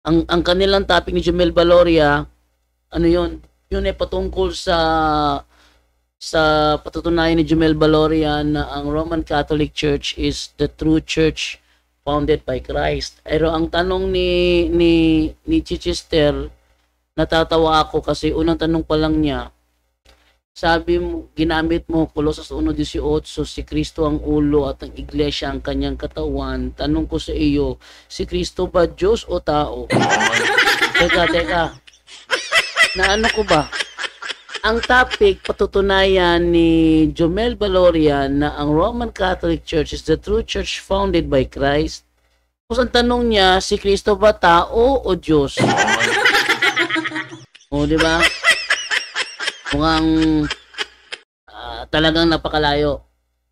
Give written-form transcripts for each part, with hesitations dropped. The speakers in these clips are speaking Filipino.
ang kanilang topic ni Jumel Valoria, ano yun? Yun ay patungkol sa patutunayan ni Jumel Valoria na ang Roman Catholic Church is the true church founded by Christ. Pero ang tanong ni Chichester, natatawa ako kasi unang tanong pa lang niya, sabi mo, ginamit mo Colossus 1:18, si Kristo ang ulo at ang iglesia ang kanyang katawan. Tanong ko sa iyo, si Kristo ba Diyos o tao? Teka. Naano ko ba? Ang topic, patutunayan ni Jumel Valoria na ang Roman Catholic Church is the true church founded by Christ. Tapos ang tanong niya, si Kristo ba tao o Diyos? O, di ba? Mukhang talagang napakalayo.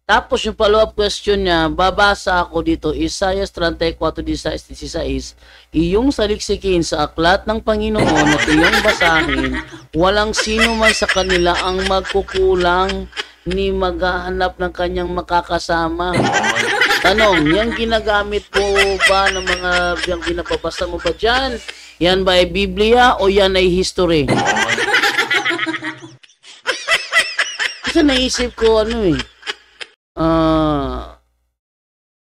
Tapos yung follow-up question niya, babasa ako dito, Isaiah 34:16, iyong saliksikin sa aklat ng Panginoon at iyong basahin, walang sino man sa kanila ang magkukulang ni maghahanap ng kanyang makakasama. Tanong, yan ginagamit mo ba ng mga yung binababasa mo ba dyan? Yan ba ay Biblia o yan ay history? Kasi naisip ko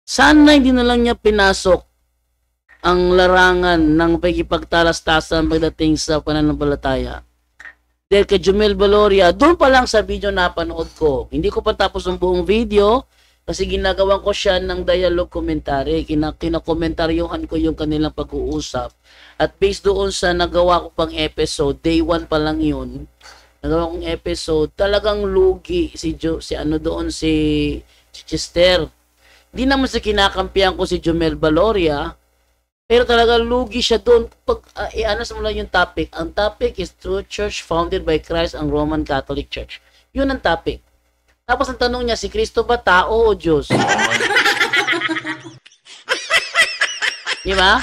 sana hindi na lang niya pinasok ang larangan ng pagkipagtalastasan pagdating sa pananampalataya. Dahil kay Jumel Valoria, doon pa lang sa video na panood ko, hindi ko pa tapos ang buong video kasi ginagawan ko siya ng dialogue commentary. Kinakomentaryohan ko yung kanilang pag-uusap. At based doon sa nagawa ko pang episode, day 1 pa lang yun, nagawa kong episode, talagang lugi si Chichester. Hindi naman sa kinakampihan ko si Jumel Valoria, pero talagang lugi siya doon. Pag i-anas mo lang yung topic, ang topic is true church founded by Christ, ang Roman Catholic Church. Yun ang topic. Tapos ang tanong niya, si Kristo ba tao o Diyos? Di ba?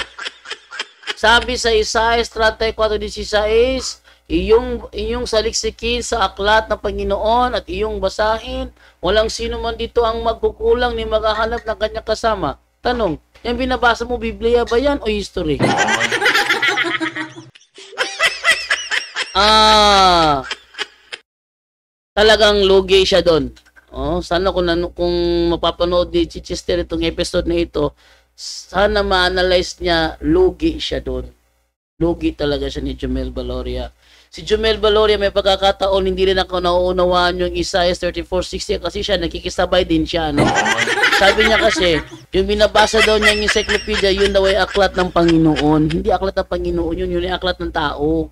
Sabi sa Isaiah 34:16, iyong saliksikin sa aklat ng Panginoon at iyong basahin, walang sino man dito ang magkukulang ni maghahanap ng kanyang kasama. Tanong, yung binabasa mo, Biblia ba yan o history? Talagang lugi siya doon. Sana kung mapapanood ni Chichester itong episode na ito, sana ma-analyze niya, lugi siya doon. Lugi talaga siya ni Jumel Valoria. Si Jumel Valoria may pagkakataon hindi rin ako nauunawaan yung Isaiah 34:16 kasi siya nakikisabay din siya, no? Sabi niya kasi, yung binabasa daw niya yung encyclopedia, yun daw ay aklat ng Panginoon. Hindi aklat ng Panginoon yun ay aklat ng tao.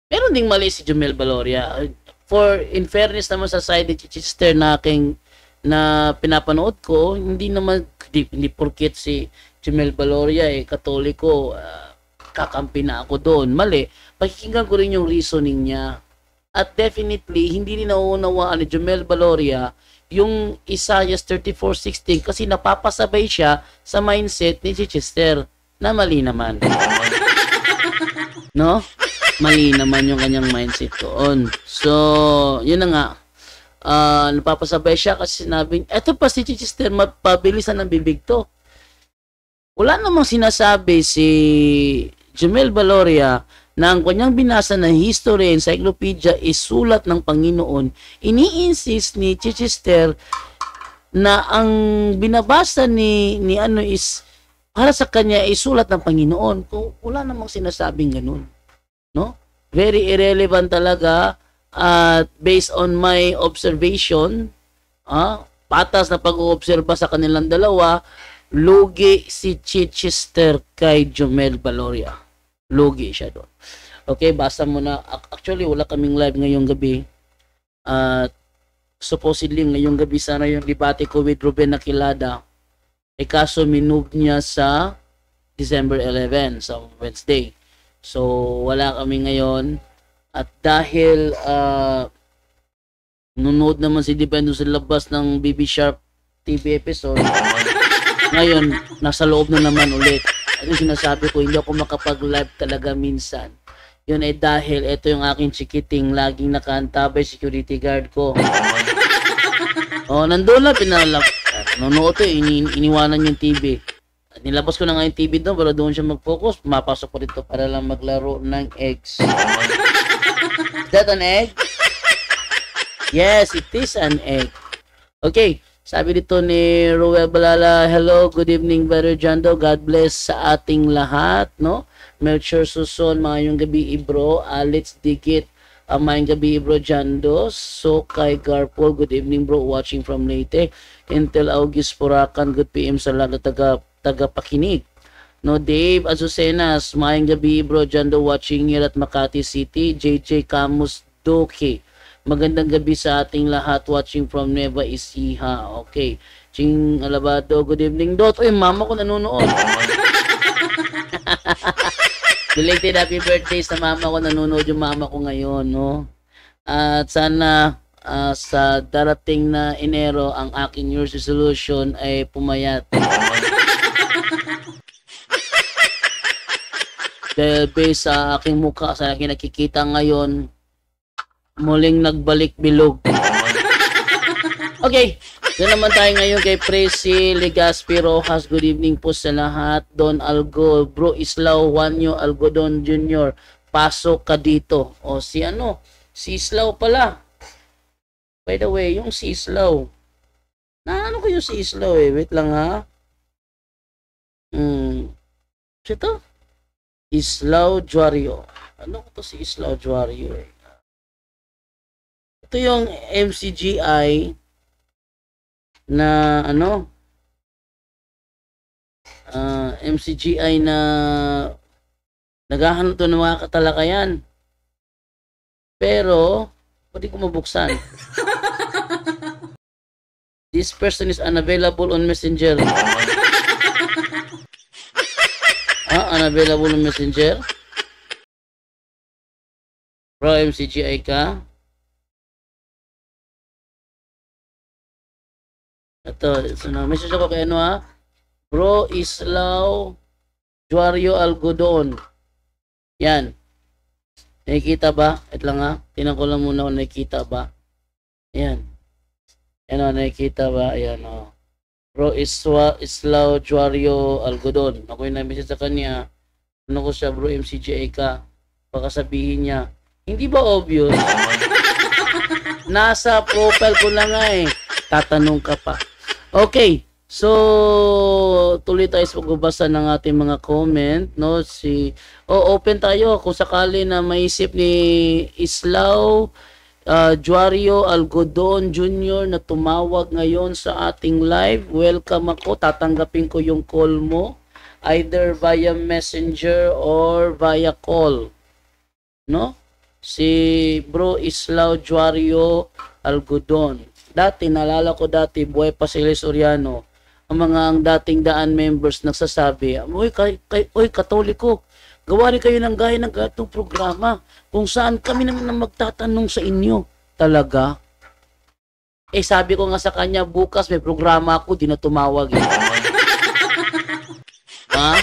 Meron ding mali si Jumel Valoria. In fairness naman sa side ni Chichester na pinapanood ko, hindi porket si Jumel Valoria Katoliko, kakampi na ako doon. Mali. Pakikinggan ko rin yung reasoning niya. At definitely, hindi rin nauunawaan ni Jumel Valoria yung Isaiah 34:16 kasi napapasabay siya sa mindset ni Chichester na mali naman. No? Mali naman yung kanyang mindset doon. So, yun na nga. Napapasabay siya kasi sinabing, eto pa si Chichester, mapabilisan ng bibig to. Wala namang sinasabi si Jumel Valoria na ang kanyang binasa na history encyclopedia is sulat ng Panginoon. Ini-insist ni Chichester na ang binabasa ni is para sa kanya is sulat ng Panginoon. Wala namang sinasabing ganun. No? Very irrelevant talaga at based on my observation, patas na pag-uobserba sa kanilang dalawa, lugi si Chichester kay Jumel Valoria. Lugi siya doon. Okay, basa mo na. Actually, wala kaming live ngayong gabi. Supposedly, ngayong gabi sana yung debate ko with Ruben Aquilada. Kaso minove niya sa December 11, sa Wednesday. So, wala kami ngayon. At dahil nunood naman si Dependo sa labas ng BB Sharp TV episode, ngayon, nasa loob na naman ulit. At yung sinasabi ko, hindi ako makapag-live talaga minsan. Yun ay dahil ito yung aking chikiting laging nakaantabay security guard ko. Nandun lang, nanonood to, iniwanan yung TV. Nilabas ko na nga yung TV doon para doon siya mag-focus. Mapasok ko dito para lang maglaro ng eggs. Is that an egg? Yes, it is an egg. Okay, sabi dito ni Roel Balala, hello, good evening, Brother Jando. God bless sa ating lahat, no? Melchor Suson, mayong gabi, bro. Alex Dikit, mayong gabi, bro Jando. So, kay Garpol, good evening, bro, watching from Leyte. Intel August Purakan, good PM sa lahat na tagapakinig. No, Dave Azucenas, mayong gabi, bro Jando, watching here at Makati City. JJ Camus Doke, magandang gabi sa ating lahat, watching from Nueva Ecija. Okay. Ching Alabado, good evening, Dot. Uy, mama ko nanonood. Belated happy birthday sa mama ko, nanonood yung mama ko ngayon, no? At sana sa darating na Enero, ang aking New Year's resolution ay pumayat. Dahil based sa aking mukha, sa aking nakikita ngayon, muling nagbalik bilog. Okay, doon naman tayo ngayon kay Presi Legaspi Rojas. Good evening po sa lahat. Don Algo, Bro Islaw, Juanyo Algodon Jr., pasok ka dito. O si ano, si Islaw pala. By the way, yung si Islaw. Ano ko yung si Islaw eh? Wait lang ha. Ito? Islaw Juario. Ano ko to si Islaw Juario eh? Ito yung MCGI na ano? MCGI na naghahanap to ng mga katalakayan. Pero, pwede ko mabuksan. This person is unavailable on Messenger. Unavailable on Messenger. Bro, MCGI ka. Ito, message ako kay ano ha. Bro Islaw Juario Algodon. Yan. Nakikita ba? Ito lang ha. Tinan ko lang muna kung nakikita ba. Ayan. Ayan o, nakikita ba? Ayan o. Bro Islaw Juario Algodon. Ako yung na-message sa kanya. Ano ko siya, bro, MCGA ka. Baka sabihin niya, hindi ba obvious? Nasa profile ko lang nga eh. Tatanong ka pa. Okay. So, tuloy tayo sa pagbabasa ng ating mga comment, no? Open tayo kung sakali na maisip ni Islaw Juario Algodon Jr. na tumawag ngayon sa ating live. Welcome ako. Tatanggapin ko yung call mo either via messenger or via call. No? Si Bro Islaw Juario Algodon. Dati, nalala ko dati, buhay pa si Eli Soriano, ang dating daan members nagsasabi, Uy, Katoliko, gawa rin kayo ng gaya ng gatong programa kung saan kami naman ang magtatanong sa inyo. Talaga? Eh, sabi ko nga sa kanya, bukas may programa ako, di na tumawag. Ha?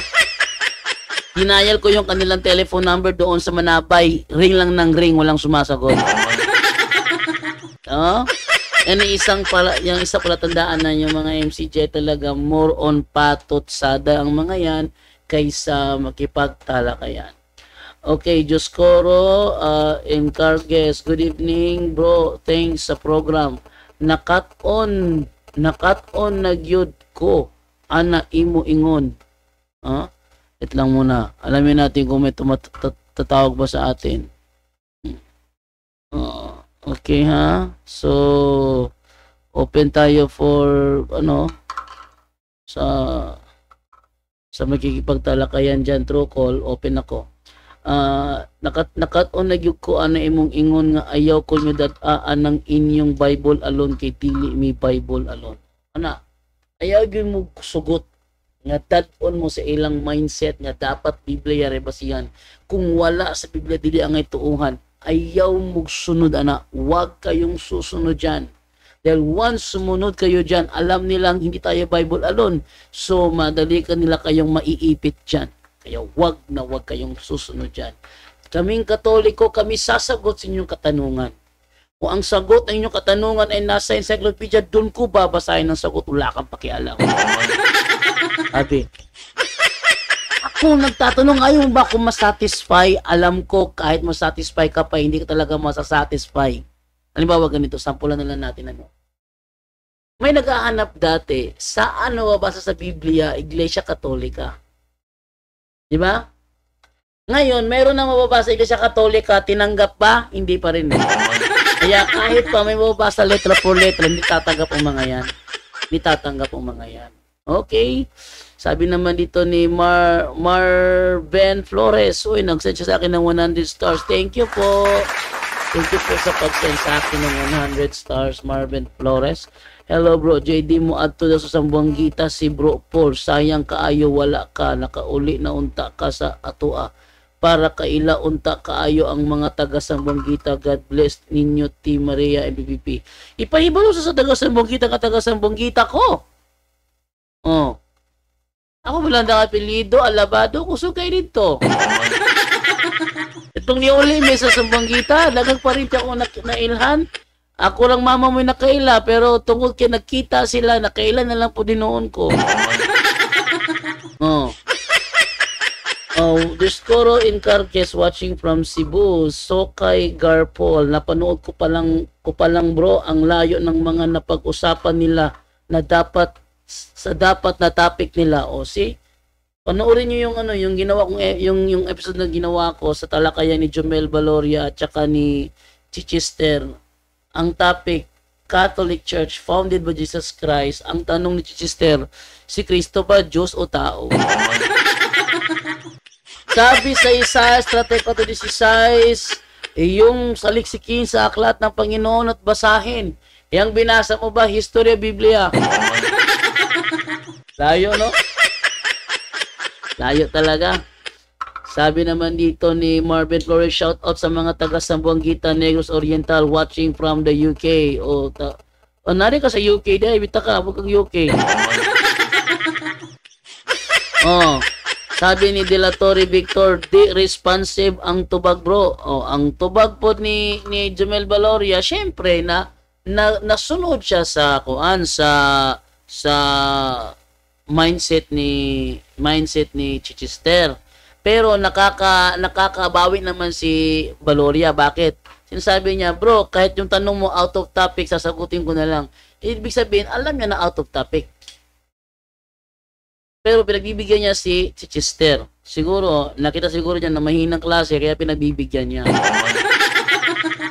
Dinayal ko yung kanilang telephone number doon sa Manabay. Ring lang ng ring, walang sumasagot. Yan yung isa pala tandaan na yung mga MCJ talaga more on patot-sada ang mga yan kaysa makipagtalakayan. Okay, Joscoro Encargues, good evening bro, thanks sa program. Nakat on nagyud ko ana imo ingon. Ito lang muna, alamin natin kung may tatawag ba sa atin. Okay ha, so open tayo for sa makikipagtalakayan dyan, true call, open ako. Nakat-on nagyug ko ana imong ingon nga ayaw ko nyo anang inyong Bible alone kay dili mi Bible alone. Ana, ayaw gyud mo sugot nga tad-on mo sa ilang mindset nga dapat Biblia rebasihan. Kung wala sa Biblia dili ang ituuhan, ayaw mo sunod ana, wag kayong susunod dyan. Dahil once sumunod kayo dyan, alam nilang hindi tayo Bible alone. So, madali ka nila kayong maiipit dyan. Kaya wag kayong susunod dyan. Kaming Katoliko, kami sasagot sa inyong katanungan. Kung ang sagot ng inyong katanungan ay nasa encyclopedia, doon ko babasahin ang sagot. Wala kang pakialam. Sabi, Kung nagtatanong, ayaw mo ba kung masatisfy? Alam ko, kahit masatisfy ka pa, hindi ka talaga masasatisfy. Halimbawa ganito, sampulan na lang natin ano. May naghahanap dati, saan nababasa sa Biblia, Iglesia Katolika? Di ba? Ngayon, meron na mababasa Iglesia Katolika, tinanggap ba? Hindi pa rin. Kaya kahit pa may mababasa letra por letra, hindi tatanggap ang mga yan. Hindi tatanggap ang mga yan. Okay? Sabi naman dito ni Marben Flores, uy, nag-send siya sa akin ng 100 stars. Thank you po. Thank you po sa pag-send sa akin ng 100 stars, Marben Flores. Hello bro, JD mo adto daw sa Sambuanguita si Bro Paul. Sayang kaayo wala ka, nakauli na unta ka sa atua. Para kaila unta kaayo ang mga taga Sambuanguita. God bless ninyo, Team Maria MPPP. Ipahibalo sa taga Sambuanguita ka taga Sambuanguita ko. Oh. Ako walang apelido, alabado, kusog kayo dito. Itong niuli may sa Sambuanguita, dagang pa rin ako nailhan. Ako lang mama mo nakaila, pero tungkol kaya nagkita sila, nakaila na lang po din noon ko. Oh. Oh, Discoro Incarques watching from Cebu, Sokay Garpol. Napanood ko pa lang bro, ang layo ng mga napag-usapan nila na dapat na topic nila. O see? Panoorin niyo yung yung ginawa kong yung episode na ginawa ko sa talakayan ni Jomel Valoria at saka ni Chichester. Ang topic, Catholic Church founded by Jesus Christ. Ang tanong ni Chichester, si Kristo ba Diyos o tao? Sabi sa Isaiah 34:16, yung saliksikin sa aklat ng Panginoon at basahin. Yang binasa mo ba, Historia Biblia? Layo, no? Layo talaga. Sabi naman dito ni Marvin Flores, shout out sa mga taga Sambuanguita, Negros Oriental watching from the UK. Nari ka sa UK, dahil bita ka, huwag kang UK. Sabi ni Delatorre Victor, di responsive ang tubag bro. Ang tubag po ni Jomel Valoria, syempre nasunod siya sa mindset ni Chichester. Pero nakakabawi naman si Valoria. Bakit? Sinasabi niya, bro, kahit yung tanong mo out of topic, sasagutin ko na lang. Ibig sabihin, alam niya na out of topic. Pero pinagbibigyan niya si Chichester. Siguro, nakita siguro niya na mahinang klase, kaya pinagbibigyan niya.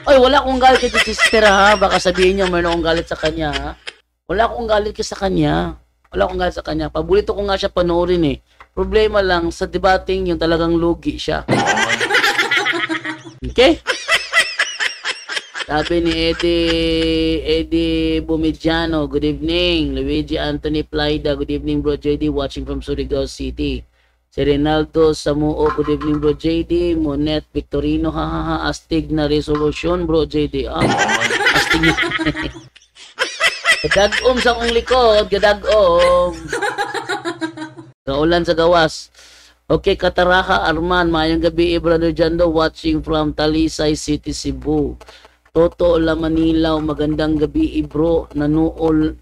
Oy, wala akong galit kay Chichester ha. Baka sabihin niya, mayroon akong galit sa kanya ha. Wala akong galit sa kanya. Wala akong galit sa kanya. Paborito ko nga siya panoorin eh. Problema lang sa debating yung talagang lugi siya. Okay? Sabi ni Eddie Bumidiano, good evening. Luigi Anthony Plaida, good evening bro JD, watching from Surigao City. Si Rinaldo Samuo, good evening bro JD. Monet Victorino, hahaha, astig na resolution bro JD. Astig na. Gadagom sa kong likod, gadagom. Kaulan sa gawas. Okay, Kataraha Arman, mayang gabi brother Jando, watching from Talisay City, Cebu. Toto La Manilaw, magandang gabi bro. Nanuno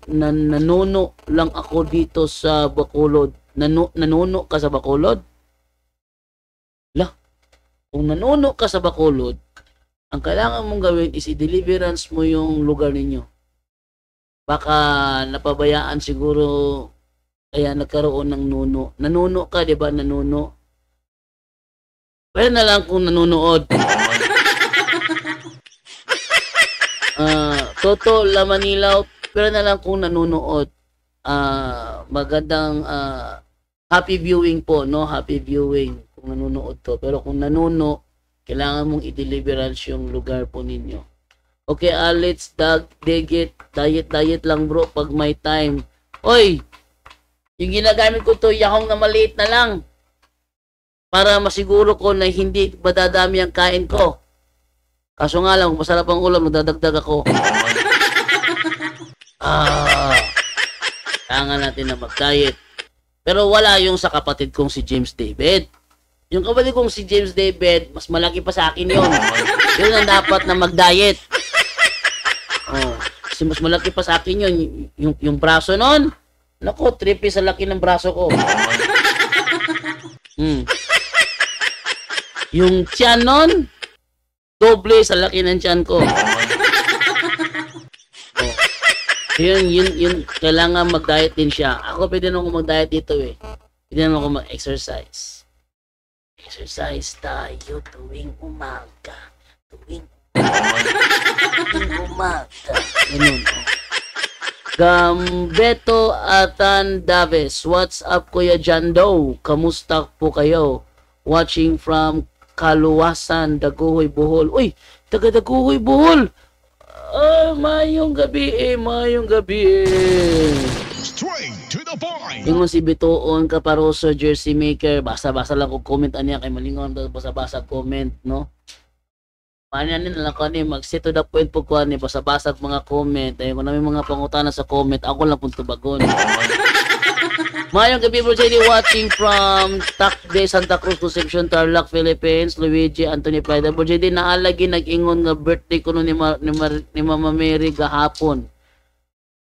lang ako dito sa Bacolod. Nanuno ka sa Bacolod? Lah, kung nanuno ka sa Bacolod, ang kailangan mong gawin is i-deliverance mo yung lugar ninyo. Baka napabayaan siguro kaya nagkaroon ng nuno. Nanuno ka, di ba? Nanuno. Pwede na lang kung nanunood. Toto La Manilaw, pwede na lang kung nanunood. Magandang happy viewing po, no? Happy viewing kung nanunood to. Pero kung nanuno, kailangan mong i-deliverance yung lugar po ninyo. Okay, let's diet lang bro pag may time. Oy! Yung ginagamit ko to, yahong na maliit na lang. Para masiguro ko na hindi madadami ang kain ko. Kaso nga lang, kung masarap ang ulam, magdadagdag ako. Kailangan natin na mag-diet. Pero wala yung sa kapatid kong si James David. Yung kapatid kong si James David, mas malaki pa sa akin yun. Yun ang dapat na mag-diet. Kasi mas malaki pa sa akin yun. Yung braso nun, naku, 3 piece sa laki ng braso ko. Hmm. Yung tiyan nun, doble sa laki ng tiyan ko. Oh. Yun, kailangan mag-diet din siya. Ako pwede naman ako mag-diet dito eh. Pwede naman ako mag-exercise. Exercise tayo tuwing umaga. Tuwing umaga. Ganun. Gambeto Atan Daves. What's up, Kuya Jando? Kamusta po kayo? Watching from Kaluwasan, Daguhoy, Bohol. Uy, taga Daguhoy, Bohol. Mayong gabi eh. Straight to the point. Ingon si Bitoon Kaparoso, Jersey Maker. Basa-basa lang ko comment aniya kay malingon basa-basa comment, no? Manyan nila ko ni mag-set to the point po ko ni basa-basa mga comment. Ayun ko na may mga pangutana sa comment. Ako lang pun tubagon. Mayong gabi, Bro JD, watching from Tacde, Santa Cruz, Concepcion, Tarlac, Philippines. Luigi Anthony Prida. Bro JD, naalagi nag-ingon nga birthday ko ni Mama Mary gahapon.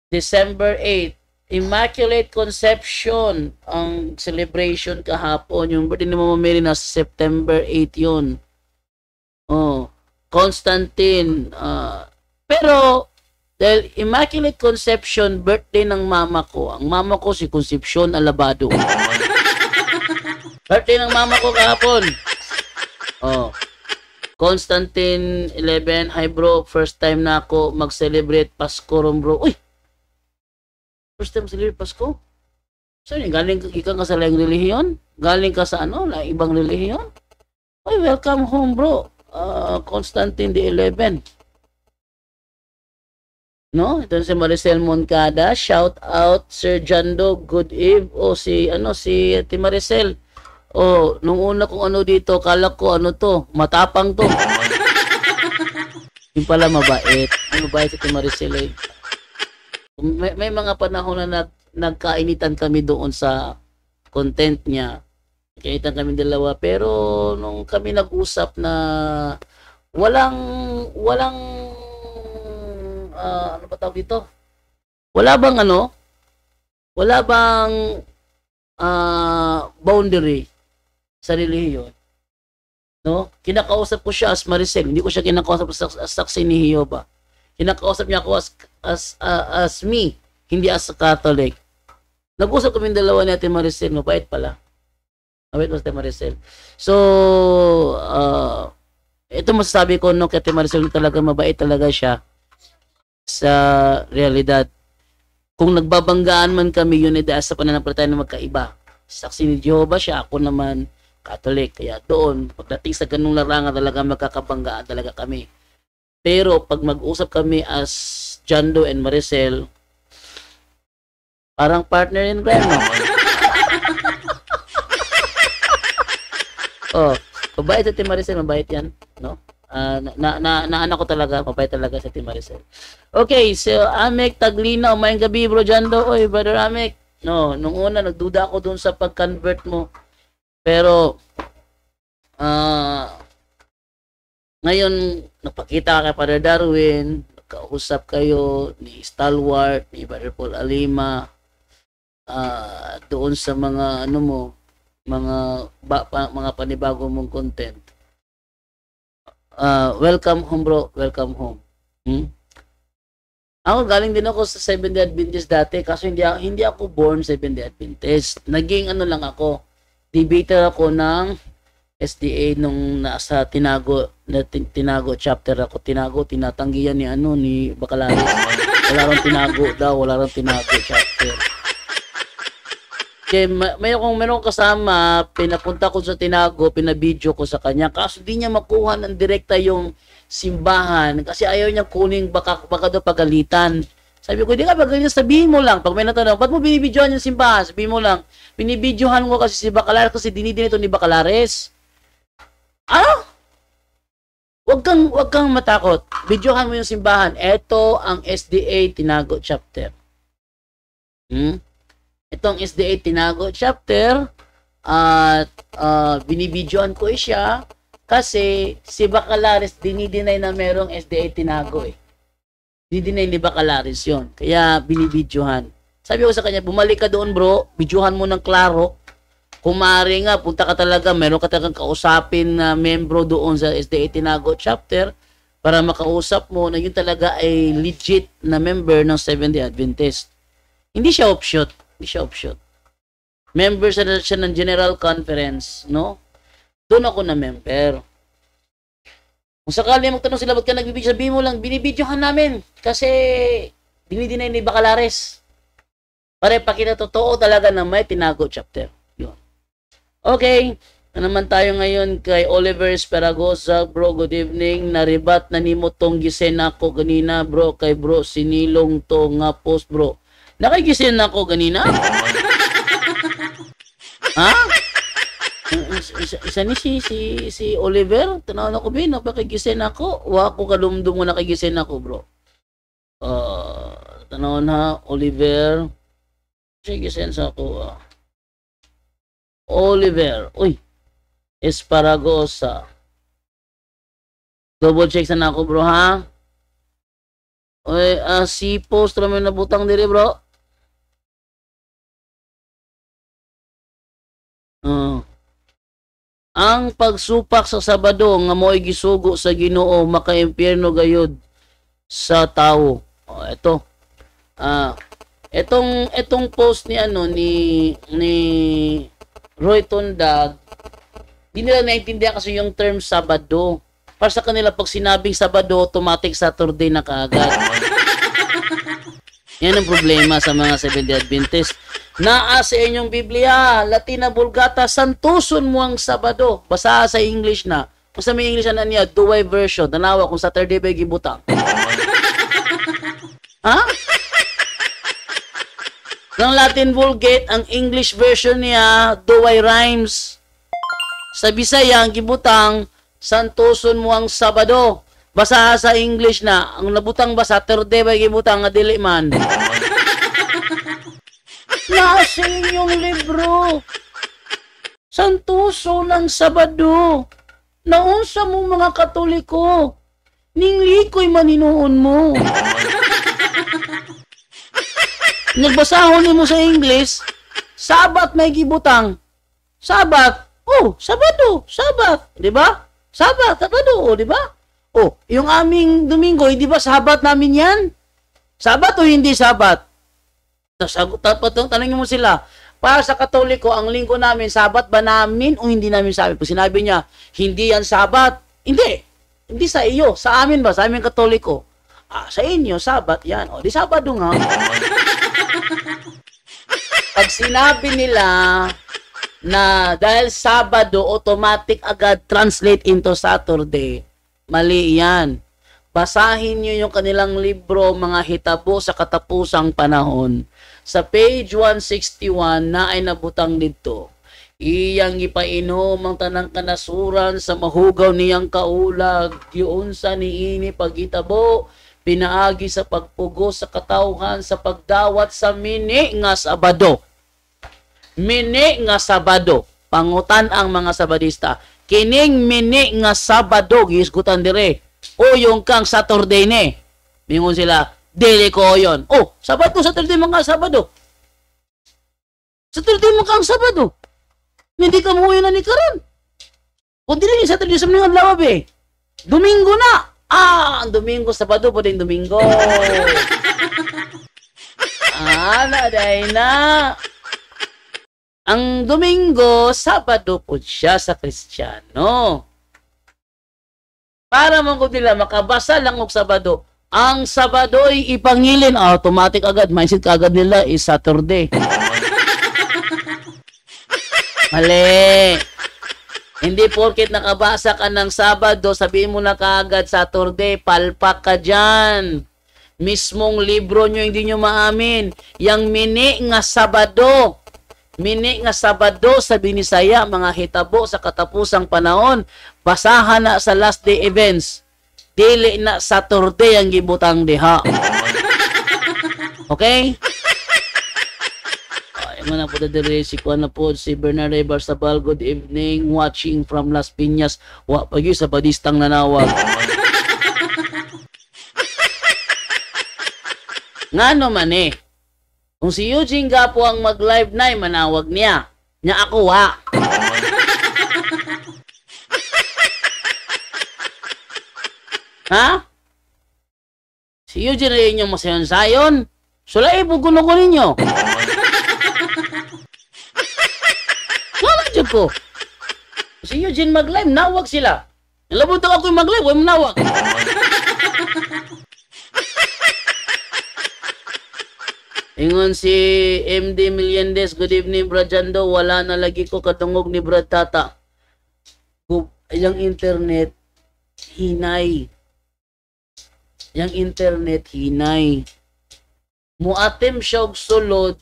December 8. Immaculate Conception ang celebration kahapon. Yung birthday ni Mama Mary na September 8 yun. Oh, Constantine. Pero dahil Immaculate Conception, birthday ng mama ko. Ang mama ko si Concepcion Alabado. Birthday ng mama ko kahapon. Oh. Constantine 11. Hi bro, first time na ako mag-celebrate Pasko ron bro. Uy! First time celebrate Pasko? Sorry, galing ka sa lang relihiyon? Galing ka sa ibang relihiyon? Uy, welcome home bro. Constantine the 11. No, ito si Maricel Moncada. Shout out Sir Jando. Good eve. Si Ate Maricel. Nung una kong dito, kala ko to, matapang to. Yung pala mabait. Mabait si Ate Maricel eh. May mga panahon na nagkainitan kami doon sa content niya. Kainitan kami dalawa. Pero nung kami nag-usap na walang ano ba tawag dito? Wala bang boundary sa relihiyon. No? Kinakausap ko siya as Maricel. Hindi ko siya kinakausap as saksi ni Jehovah. Kinakausap niya ako as me, hindi as a Catholic. Nag-usap kami dalawa ni Ate Maricel. Mabait pala. Mabait mo si Ate Maricel. So, ito masasabi ko kay Ate Maricel talaga mabait talaga siya. Sa realidad, kung nagbabanggaan man kami yun dahil sa pananampalataya na magkaiba. Saksi ni Jehovah siya, ako naman Catholic. Kaya doon, pagdating sa ganung larangan talaga magkakabanggaan talaga kami. Pero pag mag-usap kami as Jando and Maricel, parang partner in crime, no? Mabait si Maricel, mabait yan, no? Naanak ko talaga, mabait talaga si Maricel. Okay, so Amek Taglina, umayang gabi bro Jando. Oy, brother Amek. No, nung una nagduda ako dun sa pag-convert mo. Pero ngayon napakita ka kay Father Darwin, nagkausap kayo ni Stalwart, ni Brother Paul Alima, doon sa mga mga panibago mong content. Welcome home bro, welcome home. Ako galing din ako sa Seventh-day Adventist dati kasi hindi ako born Seventh-day Adventist. Naging lang ako, debater ako ng SDA nung nasa Tinago chapter ako. Tinatanggihan ni Bacalaris. Wala rang Tinago chapter. Kaya mayroong kasama, pinapunta ko sa Tinago, pinabidyo ko sa kanya. Kaso di niya makuha ng direkta yung simbahan kasi ayaw niya kunin, baka daw pagalitan. Sabi ko, di ka pagalitan, sabihin mo lang. Pag may natanong, ba't mo binibidyohan yung simbahan? Sabihin mo lang, binibidyohan ko kasi si Bacalaris kasi dinidin ito ni Bacalaris. Wag kang matakot. Bidyohan mo yung simbahan. Ito ang SDA Tinago chapter. Itong SDA Tinago chapter at binibidyohan ko siya kasi si Bacalaris dinideny na merong SDA Tinago eh. Dinideny ni Bacalaris yon. Kaya binibidyohan. Sabi ko sa kanya, bumalik ka doon bro, bidyohan mo ng klaro kumari nga, punta ka talaga, meron ka talagang kausapin na membro doon sa SDA Tinago chapter para makausap mo na yun talaga ay legit na member ng Seventh-day Adventist. Hindi siya offshoot. Hindi siya offshoot. Member siya ng General Conference, no? Doon ako na member. Kung sakali magtanong sila, ba't ka nagbibidyo? Sabihin mo lang, binibidyohan namin. Kasi, dinidinay ni Bacalares. Para pakita totoo talaga na may Tinago chapter. Yun. Okay. Na naman tayo ngayon kay Oliver Esperagosa. Bro, good evening. Naribat na nimo tong gisen ako ganina, bro. Kay bro, sinilong to nga post, bro. Nakigisen ako ganina? Ha? Isa ni si Oliver, tanaw na ko bin, napakigisen ako. Wa ko kadumdum mo nakigisen ako, bro. Tanaw na Oliver. Sige, sense ako. Oliver, uy. Esparagosa. Double check sana ako, bro, ha? Uy, si post naman nabutang diri, bro. Ang pagsupak sa Sabado nga mo'y gisugo sa Ginoo maka-impyerno gayud sa tao. Ito. Etong post ni ni Roy Tondag, hindi nila naintindihan kasi yung term Sabado. Para sa kanila pag sinabing Sabado, automatic Saturday na kaagad. Yan ang problema sa mga Seventh-day Adventist. Naa sa inyong Biblia, Latina Vulgata, santuson mo ang Sabado. Basa sa English na. Kung sa may English na niya, duway version. Tanawa kung Saturday ba gibutang. Ha? Ng Latin Vulgate, ang English version niya, duway rhymes. Sa Bisaya, ang gibutang, santuson mo ang Sabado. Basa sa English na, ang nabutang ba Saturday ba gibutang nga dili man. Nasa inyong libro. Santuso ng Sabado. Naunsa mo mga Katoliko. Ninglikoy maninuon mo. Nagbasahon mo sa English, Sabat may gibutang. Sabat. Oh, Sabado. Sabat. Diba? Sabat. Sabado. Oh, diba? Oh, yung aming Domingo, hindi ba Sabat namin yan? Sabat o hindi Sabat? Tanongin mo sila, para sa Katoliko, ang linggo namin, Sabat ba namin o hindi namin sabi? Pag sinabi niya, hindi yan Sabat, hindi. Hindi sa iyo. Sa amin ba? Sa amin Katoliko. Sa inyo, Sabat yan. O, di Sabado nga. Pag sinabi nila na dahil Sabado, automatic agad translate into Saturday, mali yan. Basahin nyo yung kanilang libro, mga hitabo sa katapusang panahon. Sa page 161 na ay nabutang dito. Iyang ipainom ang tanang kanasuran sa mahugaw niyang kaulag. Yun sa niini paghitabo, pinaagi sa pagpugo sa katauhan sa pagdawat sa mini nga Sabado. Mini nga Sabado. Pangutan ang mga Sabadista. Kining mini nga Sabado, gisgutan dire. O yung kang Saturday ni. Mingon sila, dili ko yon. Oh, Sabado, Saturday mga Sabado. Saturday mo kang Sabado. Hindi ka mo yun na ni karon. Kung dili ni Saturday sa mga lawab eh. Domingo na. Ang Domingo, Sabado po din Domingo. Naday na. Ang Domingo, Sabado po siya sa Kristiyano. Para man ko nila makabasa lang og Sabado. Ang Sabado ay ipangilin, automatic agad, mindset agad nila is Saturday. Mali. Hindi porket nakabasa ka ng Sabado, sabihin mo na kaagad Saturday, palpak ka dyan. Mismong libro nyo, hindi nyo maamin. Yang mini nga Sabado. Mini nga Sabado sa Binisaya, mga hitabo sa katapusang panahon. Basahan na sa last day events. Dili na Saturday ang gibutang diha. Okay? Ay, na po dadiri si Kuan na po, si Bernard Barsabal. Good evening, watching from Las Piñas. Wa pagi sa Badistang nanawag. Ngano man eh. Kung si Eugene Gapo ang mag-live na, manawag niya. Nya ako wa. Ha? Si Eugene rin yung masayon-sayon. Sulay po kuno ko ninyo. Wala dyan ko. Si Eugene mag-live, nawag sila. Nalabutan ako yung mag-live, huwag nawag. Ingon si MD Meliendez, good evening Brad Jando, wala na lagi ko katungog ni Brad Tata. Yung internet, hinay. Yung internet, hinay. Muatem siya og sulod,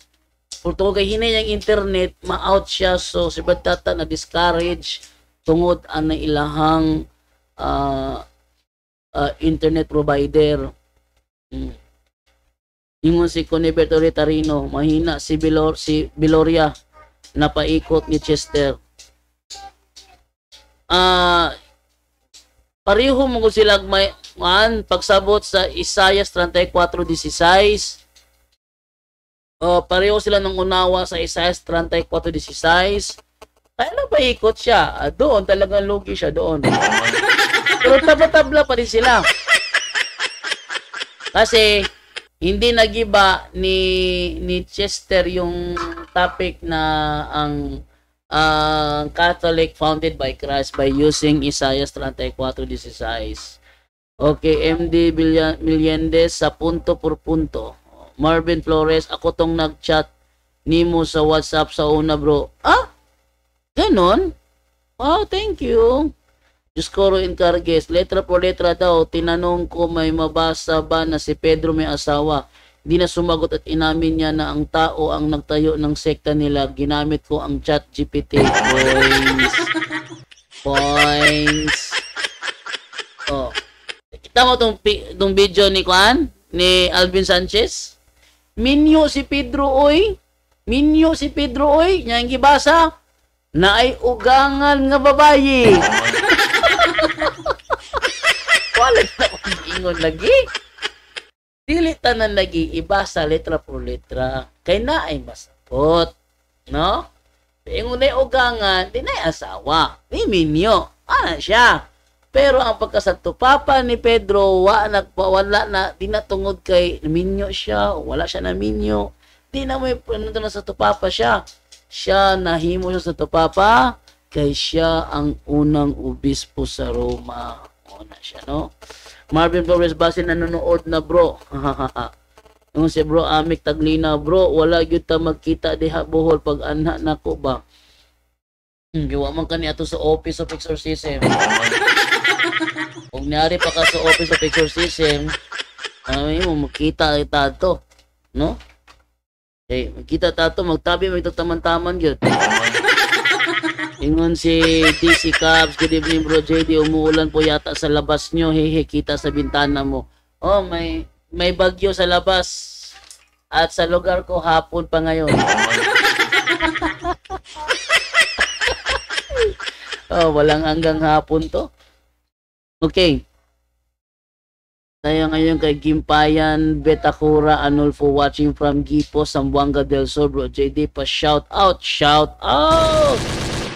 purto kay hinay yung internet, ma-out siya, so si Brad Tata na-discourage tungod ang ilahang internet provider. Ingon si Coniberto Retarino, mahina si Biloria napaikot ni Chester. Pareho mo sila pagsabot sa Isaiah 34:16. Pareho sila ng unawa sa Isaiah 34:16. Kaya napaikot siya. Doon talagang lugi siya doon. Pero tabla-tabla pa rin sila. Kasi hindi nagiba ni Chester yung topic na ang Catholic founded by Christ by using Isaiah 34:16. Okay, MD Meliendez sa punto por punto. Marvin Flores, ako tong nag-chat nimo sa WhatsApp sa una bro. Ganon? Wow, thank you. Juscoro Encargues, letra por letra daw, tinanong ko may mabasa ba na si Pedro may asawa. Di na sumagot at inamin niya na ang tao ang nagtayo ng sekta nila. Ginamit ko ang chat GPT. Points. Kita mo tong video ni Juan? Ni Alvin Sanchez? Minyo si Pedro oy. Minyo si Pedro oy. Nya ang gibasa na ay ugangan nga babayi. Wala na ingon lagi. Dili tanan lagi ibasa letra por letra. Kay na ay masapot. No? Ingon ay ugangan, di na asawa. Di minyo. Ana siya. Pero ang pagkasadto papa ni Pedro wala na di na tungod kay minyo siya, wala siya na minyo. Di na may na sa tupapa siya. Siya nahimo siya sa tupapa kay siya ang unang obispo sa Roma. Una siya, no? Marvin Flores Basin nanonood na bro. Yung si bro Amik Taglina, bro, wala gyud ta magkita diha Bohol pag anha nako ba. Giwa man kani ato sa Office of Exorcism. Kung nari pa ka sa Office of Exorcism, mo makita kita to, no? Okay, makita tato, magtabi mo ito taman-taman yun. Ingon si DC Cubs, good evening bro JD, umuulan po yata sa labas nyo, hehe, kita sa bintana mo. Oh, may bagyo sa labas. At sa lugar ko, hapon pa ngayon. Walang hanggang hapon to. Okay. Tayo ngayon kay Gimpayan Betacura Anulfo watching from Gipo, Zamboanga del Sur. Bro JD, pa shout out. Shout out!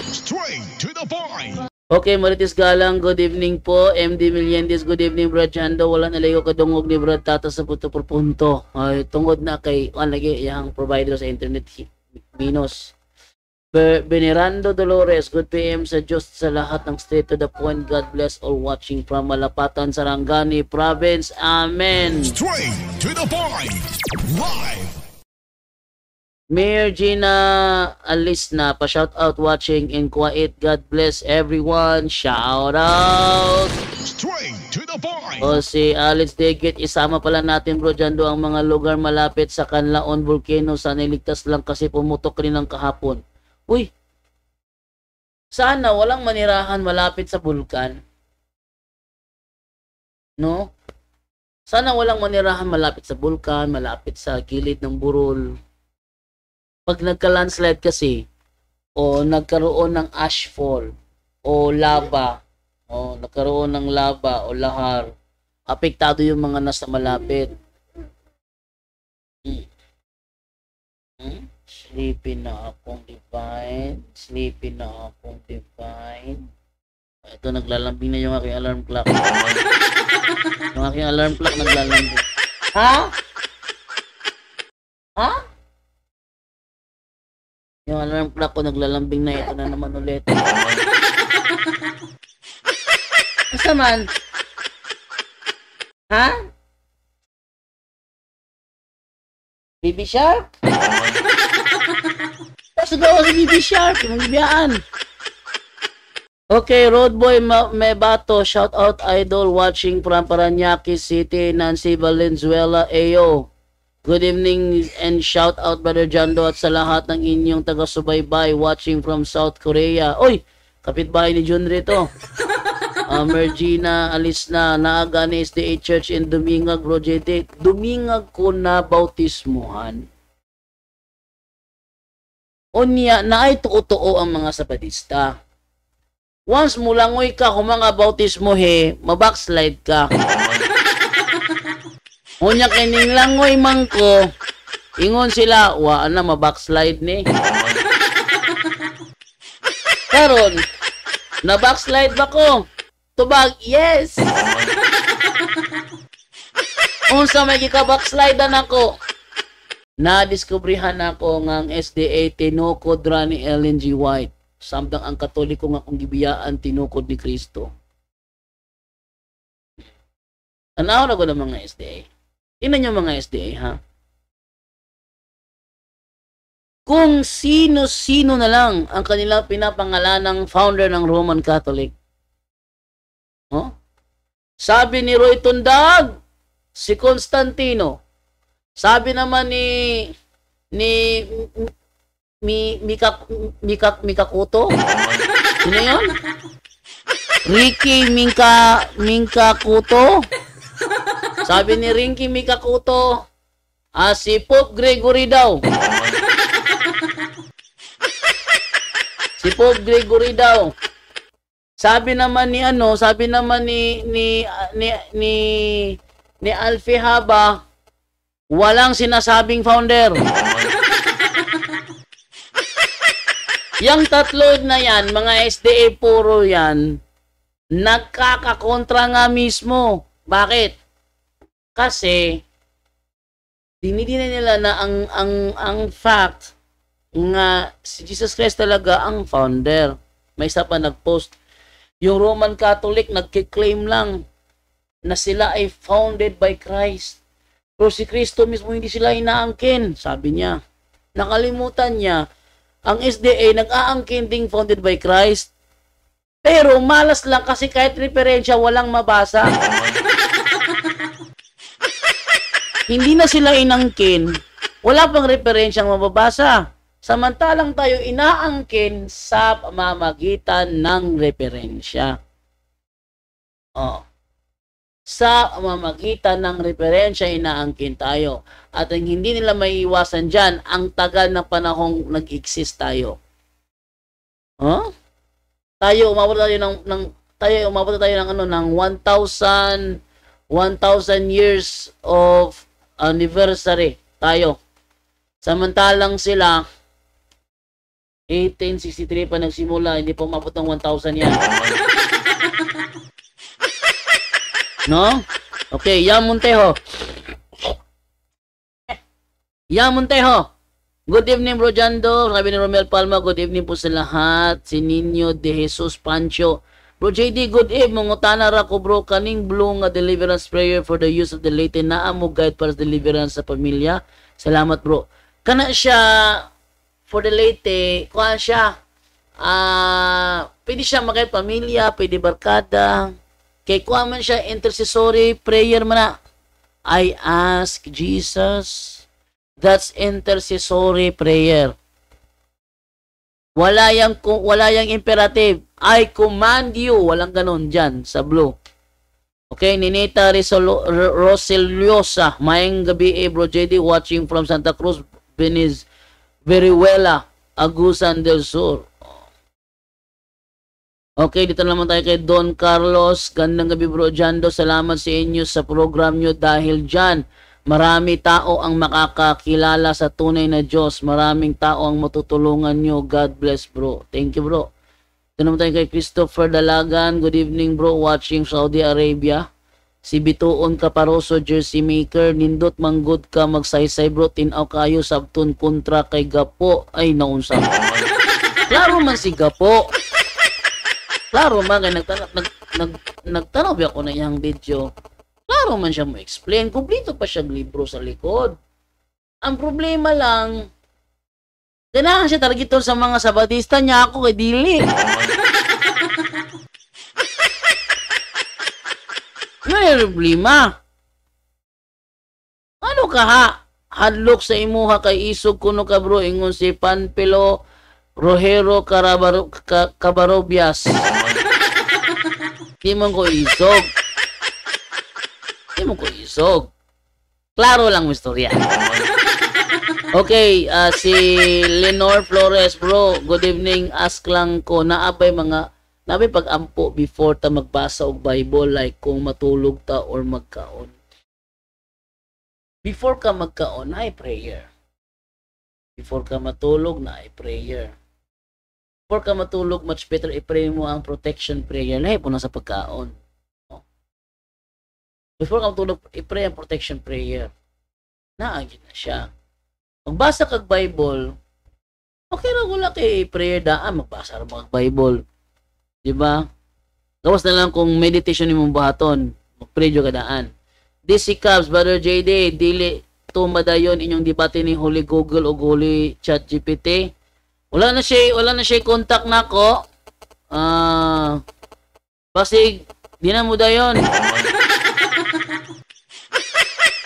Straight to the point. Okay, Marites Galang, good evening po. MD Meliendez, good evening Brad Jando. Wala nalayo kadungog ni Brad Tata sa punto por punto. Ay, tungod na kay lagi yung provider sa internet minus. Venerando Dolores, good PM sa Diyos sa lahat ng straight to the point. God bless all watching from Malapatan, Sarangani Province. Amen. Straight to the point. Live. Mayor Gina Alisna, pa-shout out watching in Kuwait. God bless everyone. Shout out. Straight to the point. O si Alex Degit, isama pala natin bro Jando ang mga lugar malapit sa Canlaon Volcano. Sana iligtas lang kasi pumutok rin ng kahapon. Uy, sana walang manirahan malapit sa bulkan. No? Sana walang manirahan malapit sa bulkan, malapit sa gilid ng burol. Pag nagka-landslide kasi, o nagkaroon ng ashfall, o lava, o nagkaroon ng lava o lahar, apektado yung mga nasa malapit. Sleepy na akong divine. Sleepy na akong divine. Ito, naglalambing na yung aking alarm clock. Yung aking alarm clock naglalambing. Ha? Ha? Yung alarm clock ko naglalambing na. Ito na naman ulit. Basta man. Ha? Baby Shark? Pasugaw si Baby Shark. Yung bibiyaan. Okay, Road Boy Mebato, shout out idol watching from Parañaque City, Nancy Valenzuela, Ayo. Good evening and shout out Brother Jando at sa lahat ng inyong taga-subaybay watching from South Korea. Oy, kapitbahay ni Jun rito. Mergina, alis na, naaga ni SDA Church in Dumingag, Rojete. Dumingag ko na bautismuhan. Unya, na ay tuo-tuo ang mga Sabatista. Once mulangoy ka kung mga bautismo mabackslide ka. Unya kining langoy man ko, ingon sila, wa na mabackslide ni. Karon, na backslide ba ko? Tubag, yes. Unsa may gika-backslidean ako? Na-diskubrihan ako ngang SDA tinukod ra ni Ellen G. White. Samtang ang Katoliko nga kung gibiyaan tinukod ni Kristo. Tanaw na ko ng mga SDA. Tingnan nyo mga SDA, ha? Kung sino-sino na lang ang kanilang pinapangalanang founder ng Roman Catholic. Huh? Sabi ni Roy Tundag, si Constantino. Sabi naman ni Mika Kuto. Sino yun? Ricky Minka Kuto. Sabi ni Ricky Mika Kuto, si Pope Gregory daw. Si Pope Gregory daw. Sabi naman ni Alfie Haba, walang sinasabing founder. Yang tatlo na yan, mga SDA puro yan, nagkakakontra nga mismo. Bakit? Kasi dinidina nila na ang fact nga si Jesus Christ talaga ang founder. May isa pa nagpost. Yung Roman Catholic nagkiklaim lang na sila ay founded by Christ. Pero si Kristo mismo hindi sila inaangkin, sabi niya. Nakalimutan niya, ang SDA nag-aangkin ding founded by Christ. Pero malas lang kasi kahit referensya walang mabasa. Hindi na sila inangkin, wala pang referensyang mababasa. Samantalang tayo inaangkin sa pamamagitan ng referensya. Sa pamamagitan ng referensya, inaangkin tayo. At ang hindi nila maiiwasan dyan, ang tagal ng panahong nag-exist tayo. Tayo, umabot tayo ng 1,000 years of anniversary tayo. Samantalang sila 1863 pa nagsimula, hindi pa umabot ng 1,000 yan. No? Okay, Yamunteho. Good evening, Bro Jando. Sabi ni Romel Palma, good evening po sa lahat. Si Nino de Jesus Pancho. Bro JD, good evening. Mungutana ra ko bro, kaning blue nga deliverance prayer for the use of the late na amo guide para sa deliverance sa pamilya. Salamat bro. Kana siya for the late, kuha siya. Pwede siya mag-guide pamilya, pwede barkada. Kay kuha man siya intercessory prayer man na. I ask Jesus. That's intercessory prayer. Wala yang imperative. I command you. Walang ganun dyan sa blue. Okay, Ninita Roseliosa. Mayang gabi Bro JD watching from Santa Cruz, Venezuela, Agusan del Sur. Okay, dito naman tayo kay Don Carlos. Gandang gabi Bro Jando. Salamat sa inyo sa program nyo dahil dyan Marami tao ang makakakilala sa tunay na Diyos. Maraming tao ang matutulungan nyo. God bless, bro. Thank you, bro. Ito naman tayo kay Christopher Dalagan. Good evening, bro. Watching Saudi Arabia. Si Bituon Caparoso, jersey maker. Nindot manggod ka magsaysay, bro. Tinaw kayo sabtun kontra kay Gapo. Ay, naunsa. Klaro man si Gapo. Klaro man kay nagtanaw ako na iyang video. Klaro man siya mo explain. Kumplito pa siya libro sa likod. Ang problema lang, ganahan siya targeton sa mga Sabadista niya ako kay dili. May problema. Ano ka ha? Hadlok sa imuha kay isog kuno ka bro ingon si Panpelo Rojero Cabarobias. Di mo ko isog. Di mo ko isog. Klaro lang mo istorya. Okay, si Lenore Flores, bro. Good evening. Ask lang ko, naabay pag-ampo before ta magbasa og Bible, like kung matulog ta or magkaon. Before ka magkaon, na prayer. Before ka matulog, na prayer. Before ka matulog, much better i-pray mo ang protection prayer. Lahi po na sa pagkaon. No? Before ka matulog, i-pray ang protection prayer. Naagin na siya. Magbasa kag Bible, okay ra wala kay prayer daan, magbasa ra kag Bible. Di ba? Gawas na lang kung meditation imong buhaton, mag-pray ka daan. DC Cubs, Brother JD, dili to madayon inyong debate ni Holy Google o Holy Chat GPT. Wala na siya contact nako. Basig di na mo dayon.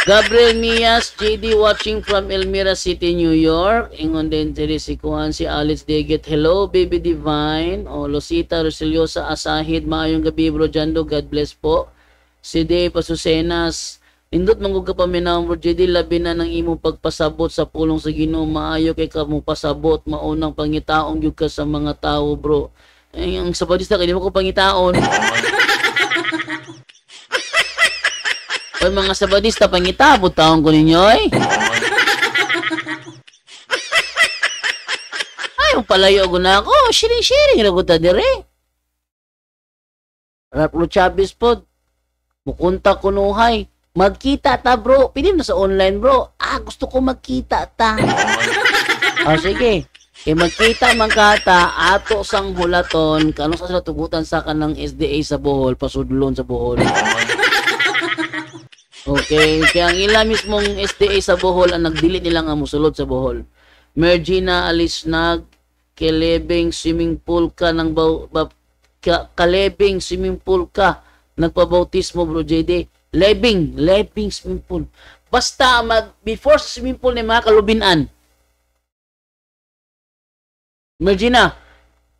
Gabriel Mias, JD watching from Elmira City, New York. Ingon din si Kuhan, si Alice Deget. Hello, Baby Divine. O, Losita Rosiliosa Asahid. Maayong gabi, bro Jando. God bless po. Si Dave Pasusenas. Indot manggug ka paminaw, bro JD. Labi na ng imong pagpasabot sa pulong sa Ginoo. Maayo kay ka mong pasabot. Maunang pangitaong yun ka sa mga tao, bro. Ang Sabadista, kaya di mo ko pangitaon. Oy mga Sabadista, pangitabot taon ko ninyo eh. Ay, palayo ko na ako. Sharing na ko ta dire. Raplo Chavez po. Mukunta ko nuhay. Magkita ta bro. Pili na sa online bro. Gusto ko magkita ta. Sige. Magkita man kata ato sang hulaton. Kano sa sila tugutan sa kanang SDA sa Bohol. Pasudlon sa Bohol. Okay, kaya ang ila mismong SDA sa Bohol ang nagdili nila nga musulod sa Bohol. Mergina Alisnag, Kalebing swimming pool ka ng Kalebing swimming pool ka nagpabautismo bro JD. Lebing swimming pool. Basta before swimming pool ni mga kalubinan. Mergina,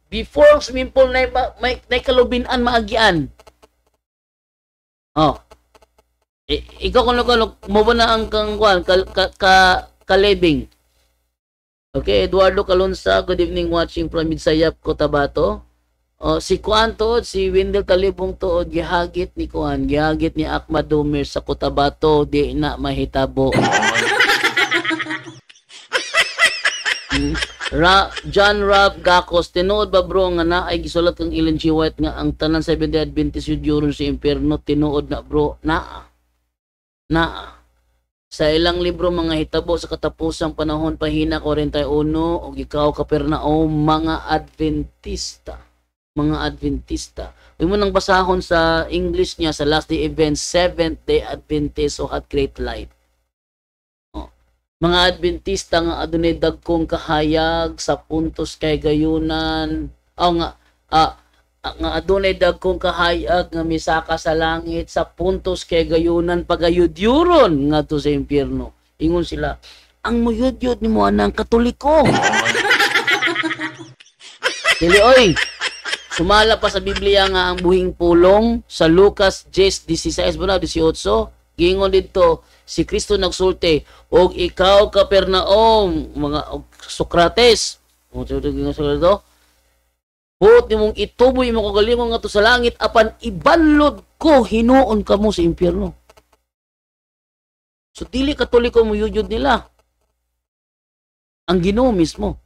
before swimming pool na may kalubinan maagian. Ikaw kung mo ba na ang Kalebing. Okay, Eduardo Calonsa, good evening watching from Midsayap, Cotabato. Si Kuan Tood, si Wendell Talibong Tood, gihagit ni Kuan, gihagit ni Ahmad Dumir sa Cotabato, di na mahitabo. John Rob Gacos, tinuod ba bro nga na ay gisulat kang Ellen G. White nga ang tanan 7-day Adventist yudyuron sa impyerno, tinuod na bro, na sa ilang libro mga hitabo sa katapusang panahon pahina 41 og ikaw Kapernaum mga Adventista uy mo nang basahon sa English niya sa Last Day Events, Seventh Day Adventist o at Great Light. Mga Adventista nga adunay dagkong kahayag sa puntos kay gayunan nga adunay dagkong kahayag nga misaka sa langit sa puntos kay gayunan pagayudyuron ngadto sa impyerno. Ingon sila, ang muyudyod nimo anang Katoliko. Dili oy. Sumala pa sa Biblia nga ang buhing pulong sa Lucas 10:16 18 gingon didto si Kristo nagsulti og ikaw Kapernaum mga Socrates. Gingon sila dito. Buot nimong ituboy mo kagalingon nga to sa langit apan ibanlod ko hinuon kamo sa impyerno. So dili Katoliko mo yuyod nila. Ang Ginoo mismo.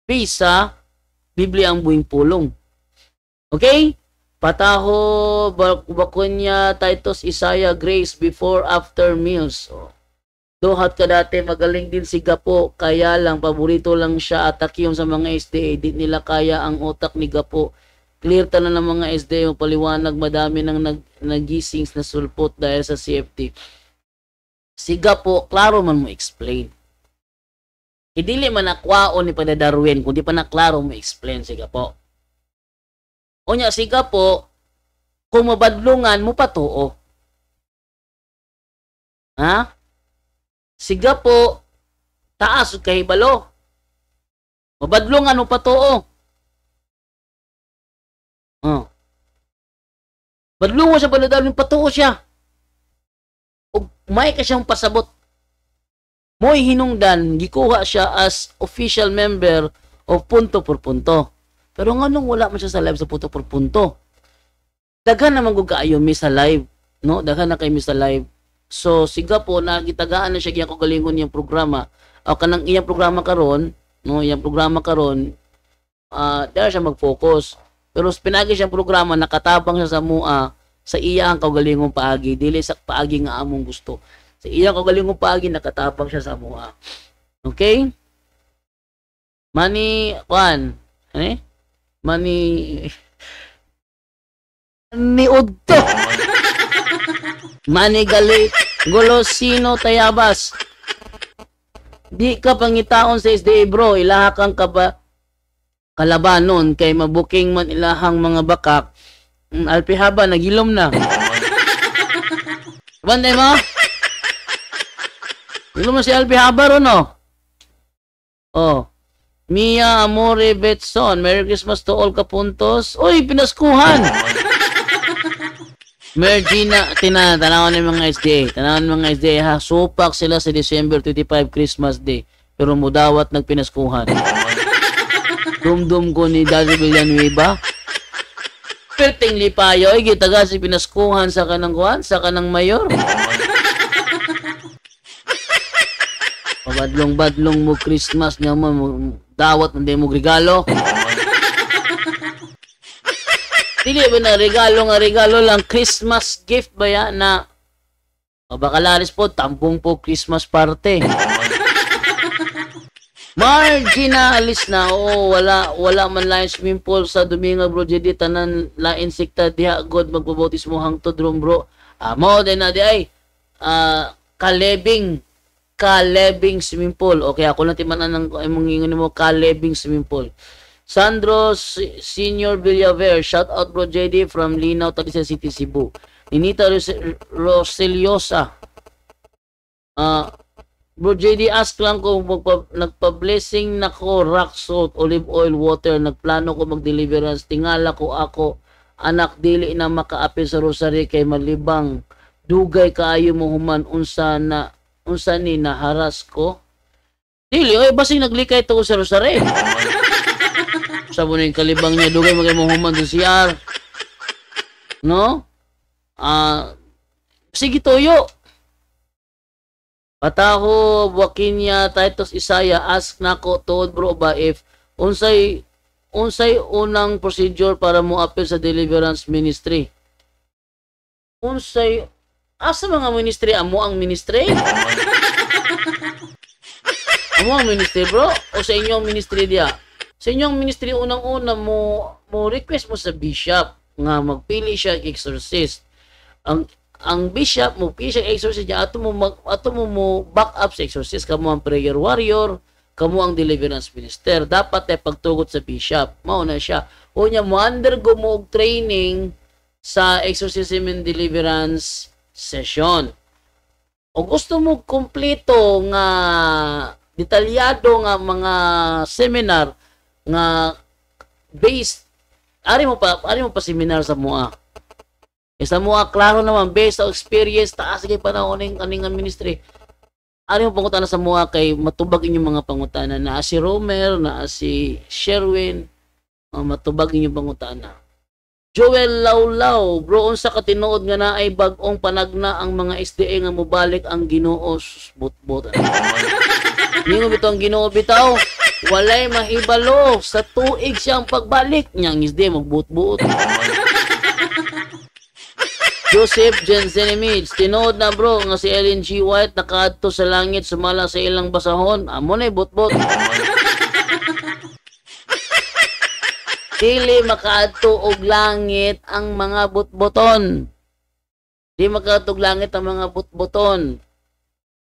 Based sa Biblia ang buhing pulong. Okay? Pataho, Bakunya, Titus, Isaiah, Grace, before, after meals. So, duhat ka dati, magaling din si Gapo, kaya lang, paborito lang siya atak yung sa mga SDA, di nila kaya ang utak ni Gapo. Clear ta na ng mga SDA, yung paliwanag, madami nang nagisings na sulpot dahil sa CFT. Si Gapo, klaro man mo explain. Idili man nakwaon ni Pada Darwin, kung di pa naklaro mo explain si Gapo. O nya si Gapo, kung mabadlungan mo patuo. Ha? Si Gapo, taas kay balo. Mabadlungan mo patuo. Badlungan siya Pada Darwin, patuo siya. O may ka siyang pasabot. Mo'y hinungdan, gikuha siya as official member of Punto por Punto. Pero nga nung wala man siya sa live sa Punto por Punto. Daghan naman kung kaayo mi sa live. No? Daghan na kayo mi sa live. So, siga po, nakitagaan na siya kaya ko galingon yung programa. O kanang iyang programa karon, no? Iyang programa karon, dahil siya mag-focus. Pero pinagi siyang programa, nakatabang siya sa mua, sa iya ang kaugalingong paagi, dili sa paagi nga among gusto. Sa iyang kaugalingong paagi, nakatapang siya sa mua. Okay? Mani, ni Udto. Mani Galit, Golosino Tayabas. Di ka pangitaon sa SDA bro, ilaha kang kalabanon kay mabuking man ilahang mga bakak. Alpihaba, nagilom na. Banday mo? Gilom na si Alpihaba ron, no? Oh. Mia Amore Betson, Merry Christmas to all kapuntos. Uy, pinaskuhan! Mergina, tanawan ng mga SDA. Tanawan ng mga SDA ha. Supak sila sa December 25 Christmas Day. Pero mudawat nagpinaskuhan. Dumdum ko ni Daddy Villanueva. Perting lipayo. Ay, gitaga si pinaskuhan sa kanang kuhan, sa kanang mayor. Pabadlong-badlong mo Christmas nga mo. Dawat hindi mo regalo. Dili ba na regalo lang Christmas gift ba yan na mabakalaris po, tampong po Christmas party. Margina, alis na. Oo, wala man lain swimming pool sa Domingo bro. Jadi tanan la insekta diha god magbabotis mo hangtod ron bro. Mo din na di ay kalebing swimming pool. Okay, ako lang timanan ng imong ingon mo kalebing swimming pool. Sandro Senior Villaver, shout out bro JD from Linao, Talisay City, Cebu. Ninita Roseliosa. Bro JD, ask lang kung nagpa-blessing na ko, rock salt, olive oil, water, nagplano ko mag-deliverance, tingala ko ako, anak dili na makaapi sa rosary kay malibang, dugay kaayo mo human, unsa ni naharas ko. Dili, oy, basing naglikay to ko sa rosary. Sabo na yung kalibang niya, dugay magay mo human sa CR. No? Sige toyo. Pataho, Wakinya, Titus, Isaiah, ask nako tuod bro ba if unsay unang procedure para mo appeal sa deliverance ministry? Unsay asa mga ministry? Amo ang ministry? Amo ang ministry bro? O sa inyong ministry diya? Sa inyong ministry unang-una mo request mo sa bishop nga magpili siya exorcist. Ang bishop mo pili siya exorcist niya ato mo back up sa exorcist, kamo ang prayer warrior, kamo ang deliverance minister. Dapat ay pagtugot sa bishop. Mao na siya. Unya mo undergo mo og training sa exorcism and deliverance session. O gusto mo kompleto nga detalyado nga mga seminar nga based ari mo pa seminar sa mua. Sa mua klaro naman based sa experience taas kay panahon ning kaning ministry. Ari mo pangutana sa mua kay matubag inyong mga pangutana na si Romer, na si Sherwin, matubag inyong pangutana. Joel Lawlaw, bro, unsa ka tinuod nga na ay bag-ong panagna ang mga SDA nga mobalik ang Ginoo butbot. Ningo bitaw ang Ginoo bitaw, walay mahibalo sa tuig siyang pagbalik niyang SDA magbutbut. Joseph Jensenimich, tinuod na bro nga si Ellen G. White nakaadto sa langit sumala sa ilang basahon. Amo na butbot. Dili makaadto og langit ang mga butboton. Di makaadto og langit ang mga butboton.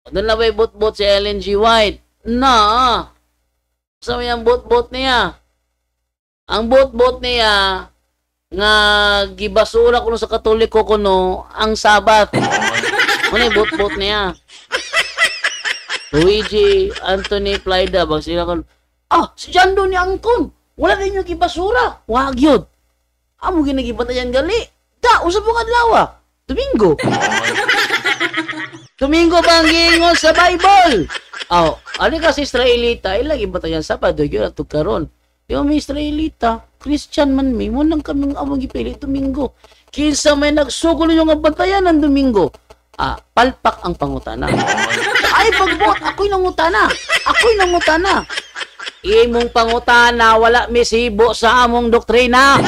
Doon na ba'y butbot si Ellen G. White? Na! Sa may ang butbot niya. Ang butbot niya nga gibasura kuno sa Katoliko kuno ang Sabat. Ano butbot niya? Luigi Anthony Plyda bang sila kon si Jando ni Angkon. Wala din yung gibasura. Wag yun. Amo ginagibatayan gali. Da, usap mo kadlaw. Domingo. Domingo bang gingon sa Bible? Ano kasi Israelita, ilang ibatayan Sabado, yun at karon. Yung may Israelita, Christian man may, mo nang kaming among ipili Domingo. Kinsa may nagsugol yung abatayan ng Domingo. Palpak ang pangutana. Ay, pagbot, ako'y nangutana. Imong pangutana, wala misibo sa among doktrina.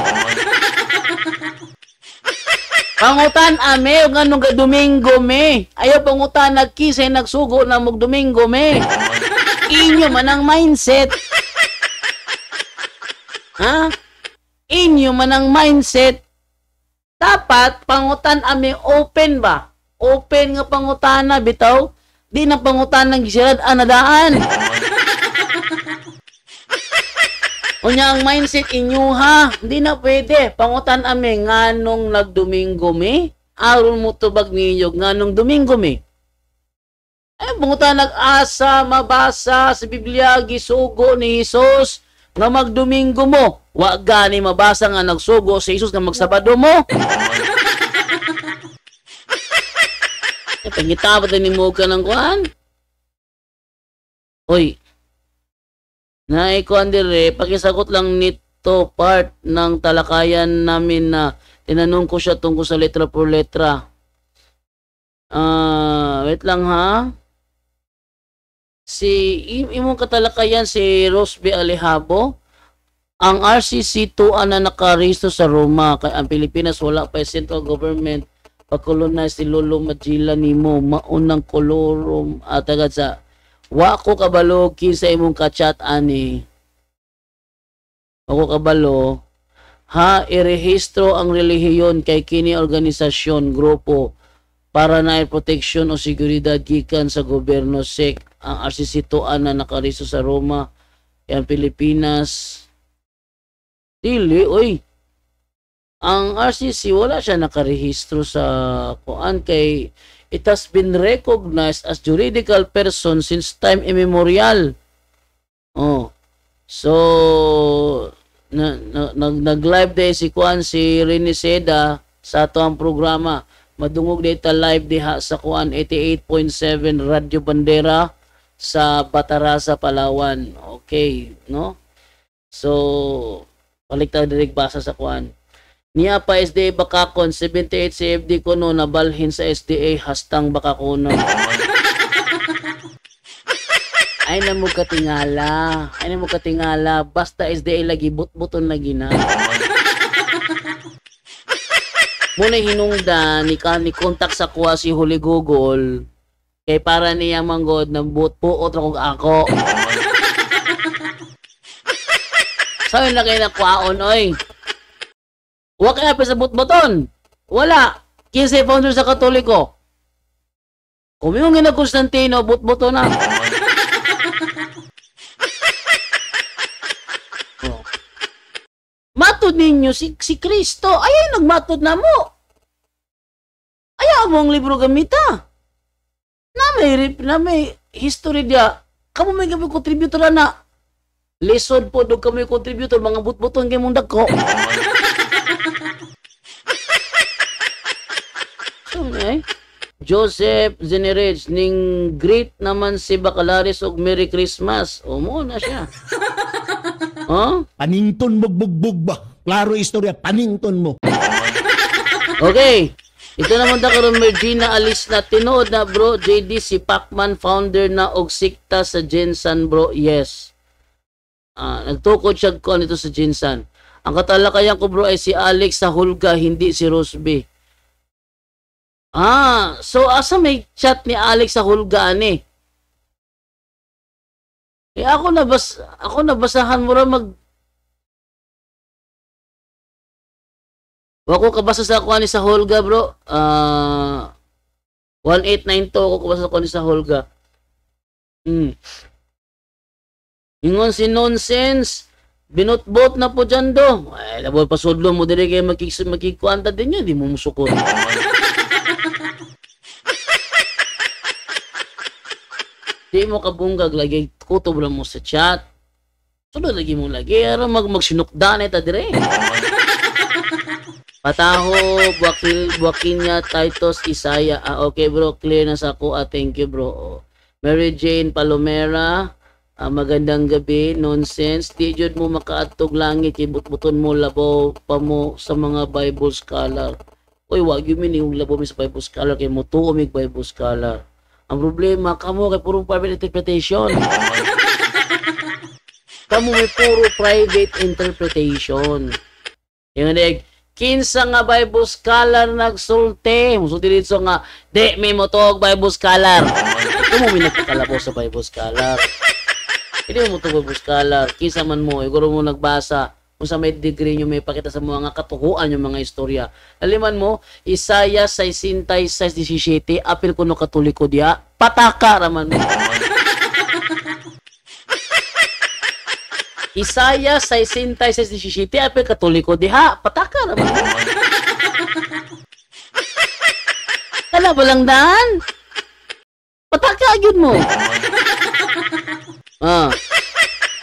Pangutan ame, nga nung Domingo me. Ayaw pangutan, nagkisay, nagsugo na mong Domingo me. Inyo man ang mindset. Inyo man ang mindset. Dapat, pangutan ame, open ba? Open nga pangutana, bitaw. Di na pangutan ng gisirad anadaan. Unya ang mindset inyo ha, hindi na pwede. Pangutan ame, nganong nagdomingo me? Aron mo tubag ninyo, nganong Domingo me? Ay, pangutan nag-asa, mabasa sa Biblia, gisugo ni Jesus, nga magdomingo mo. Wa gani mabasa nga nagsugo si Jesus nga magsabado mo. Pangitapot na ni mo ka ng kuhan. Oy, naikuan dire, pakisagot lang nito part ng talakayan namin na tinanong ko siya tungkol sa letra por letra. Wait lang ha. Imong katalakayan si Rosby Alejabo. Ang RCC2 na nakarehisto sa Roma, kay ang Pilipinas wala pa central government pag-colonize si Lolo Magellan nimo maunang kolorum tagad sa wa ko kabalo kinsa imong ka-chat ani. Ako kabalo ha irehistro ang relihiyon kay kini organisasyon grupo para na proteksyon o seguridad gikan sa gobyerno SEC. Ang RCC2 na nakarehisto sa Roma kay ang Pilipinas dili oy. Ang RCC wala siya nakarehistro sa kuan kay it has been recognized as juridical person since time immemorial. So nag-live day si kuan si Rene Seda sa ato ang programa. Madungog data live diha sa kuan 88.7 Radio Bandera sa Batarasa, Palawan. Okay, no? So baliktad direk basa sa kuan. Niya pa SDA bakakon 78 CFD kuno nabalhin sa SDA hastang bakakuno. Ay na mo katingala. Basta SDA lagi butbuton lagi na. Muna hinungdan ni kontak sa kuha si Holy Google kay para niya manggod na butpuot ra kog ako. Sabi na kayo na kuhaon oy. Huwag ka na sa butbuton. Wala. Kinsa founder sa Katoliko. Kung yung na Constantino, butbuto na. Matod ninyo si Kristo. Ayaw nagmatod na mo. Ayaw mo ang libro gamita. Na may history dia. Kamu may kami contributor na. Lesson po doon kami contributor. Mga butbuton kayo mong dagko. Joseph Zenerage ning great naman si Bacalaris og Merry Christmas. O mo na siya. Panington magbugbog ba? Klaro istorya, panington mo. Okay. Ito naman da karon Mergina Alis na tinuod na bro, JD si Pacman founder na og sikta sa Jinsan bro. Yes. Nagtukod siya ko nito sa Jinsan. Ang katalakayan ko bro ay si Alex sa Hulga, hindi si Rosby. So asa may chat ni Alex sa Hulga ani? Ako nabasahan mo ra Wako kabasa sa kuha ni sa Holga bro. 1892 ako kabasa ko ni sa Holga. Ingon si nonsense. Binotbot na po dyan do. Ay, labo pasudlo mo dire kay makikuanta din yun. Di mo musukot. Di mo kabunggag lagi. Kutob lang mo sa chat. Sunod lagi mo lagi. Ara magsinukdan ita dire. Pataho, Buakinya, Titus, Isaya. Okay bro, clear na sa ako. Thank you bro. Mary Jane Palomera, magandang gabi. Nonsense. Di jud mo makaatog langit. Ibut-buton mo, labaw pa mo sa mga Bible scholar. Uy, wag yun yung labaw mo sa Bible scholar. Kaya mo tuumig Bible scholar. Ang problema, kamo kay puro private interpretation. Kamo may puro private interpretation. Yung kinsa nga Bible scholar nagsulti. Musulti dito nga, di, may motog Bible scholar. Ito mo minagkakalabo sa Bible scholar. Hindi mo motog Bible scholar. Kinsa man mo, iguro mo nagbasa. Kung sa may degree nyo, may pakita sa mga katuhuan yung mga istorya. Aliman mo, Isaiah 66:17, apil kuno katoliko diya, pataka raman mo. Isaiah 66:17, apil katoliko diha, pataka naman. Kala ba lang daan? Pataka agad mo.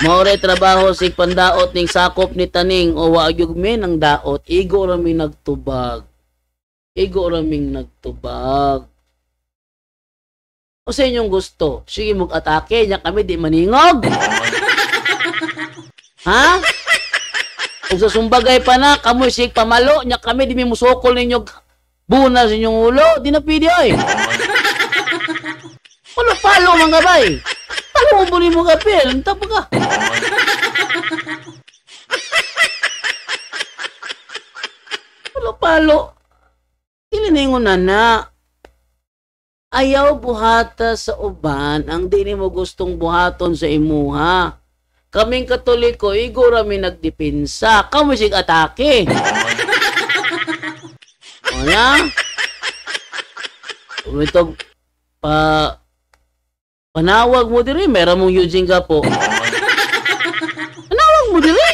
Maure trabaho sig pandaot ning sakop ni taning o wagyug men ang daot, igo raming nagtubag. Igo raming nagtubag. O sa inyong gusto, sige mag-atake, nya kami di maningog. Ha? Kung sa sumbagay pa na, kamoy sig pamalo, nya kami di may musokol ninyo buna sa inyong ulo, di na pwede ay. Palo mga bay. Palo mo rin mo kapil, ang tapa ka. Palo. Iliningon na. Ayaw buhata sa uban, ang di mo gustong buhaton sa imuha. Kaming Katoliko, igura mi nagdepensa. Kamu sig atake. O ya? Umitog panawag mo diri, meron mong Eugene ka po. Panawag mo diri.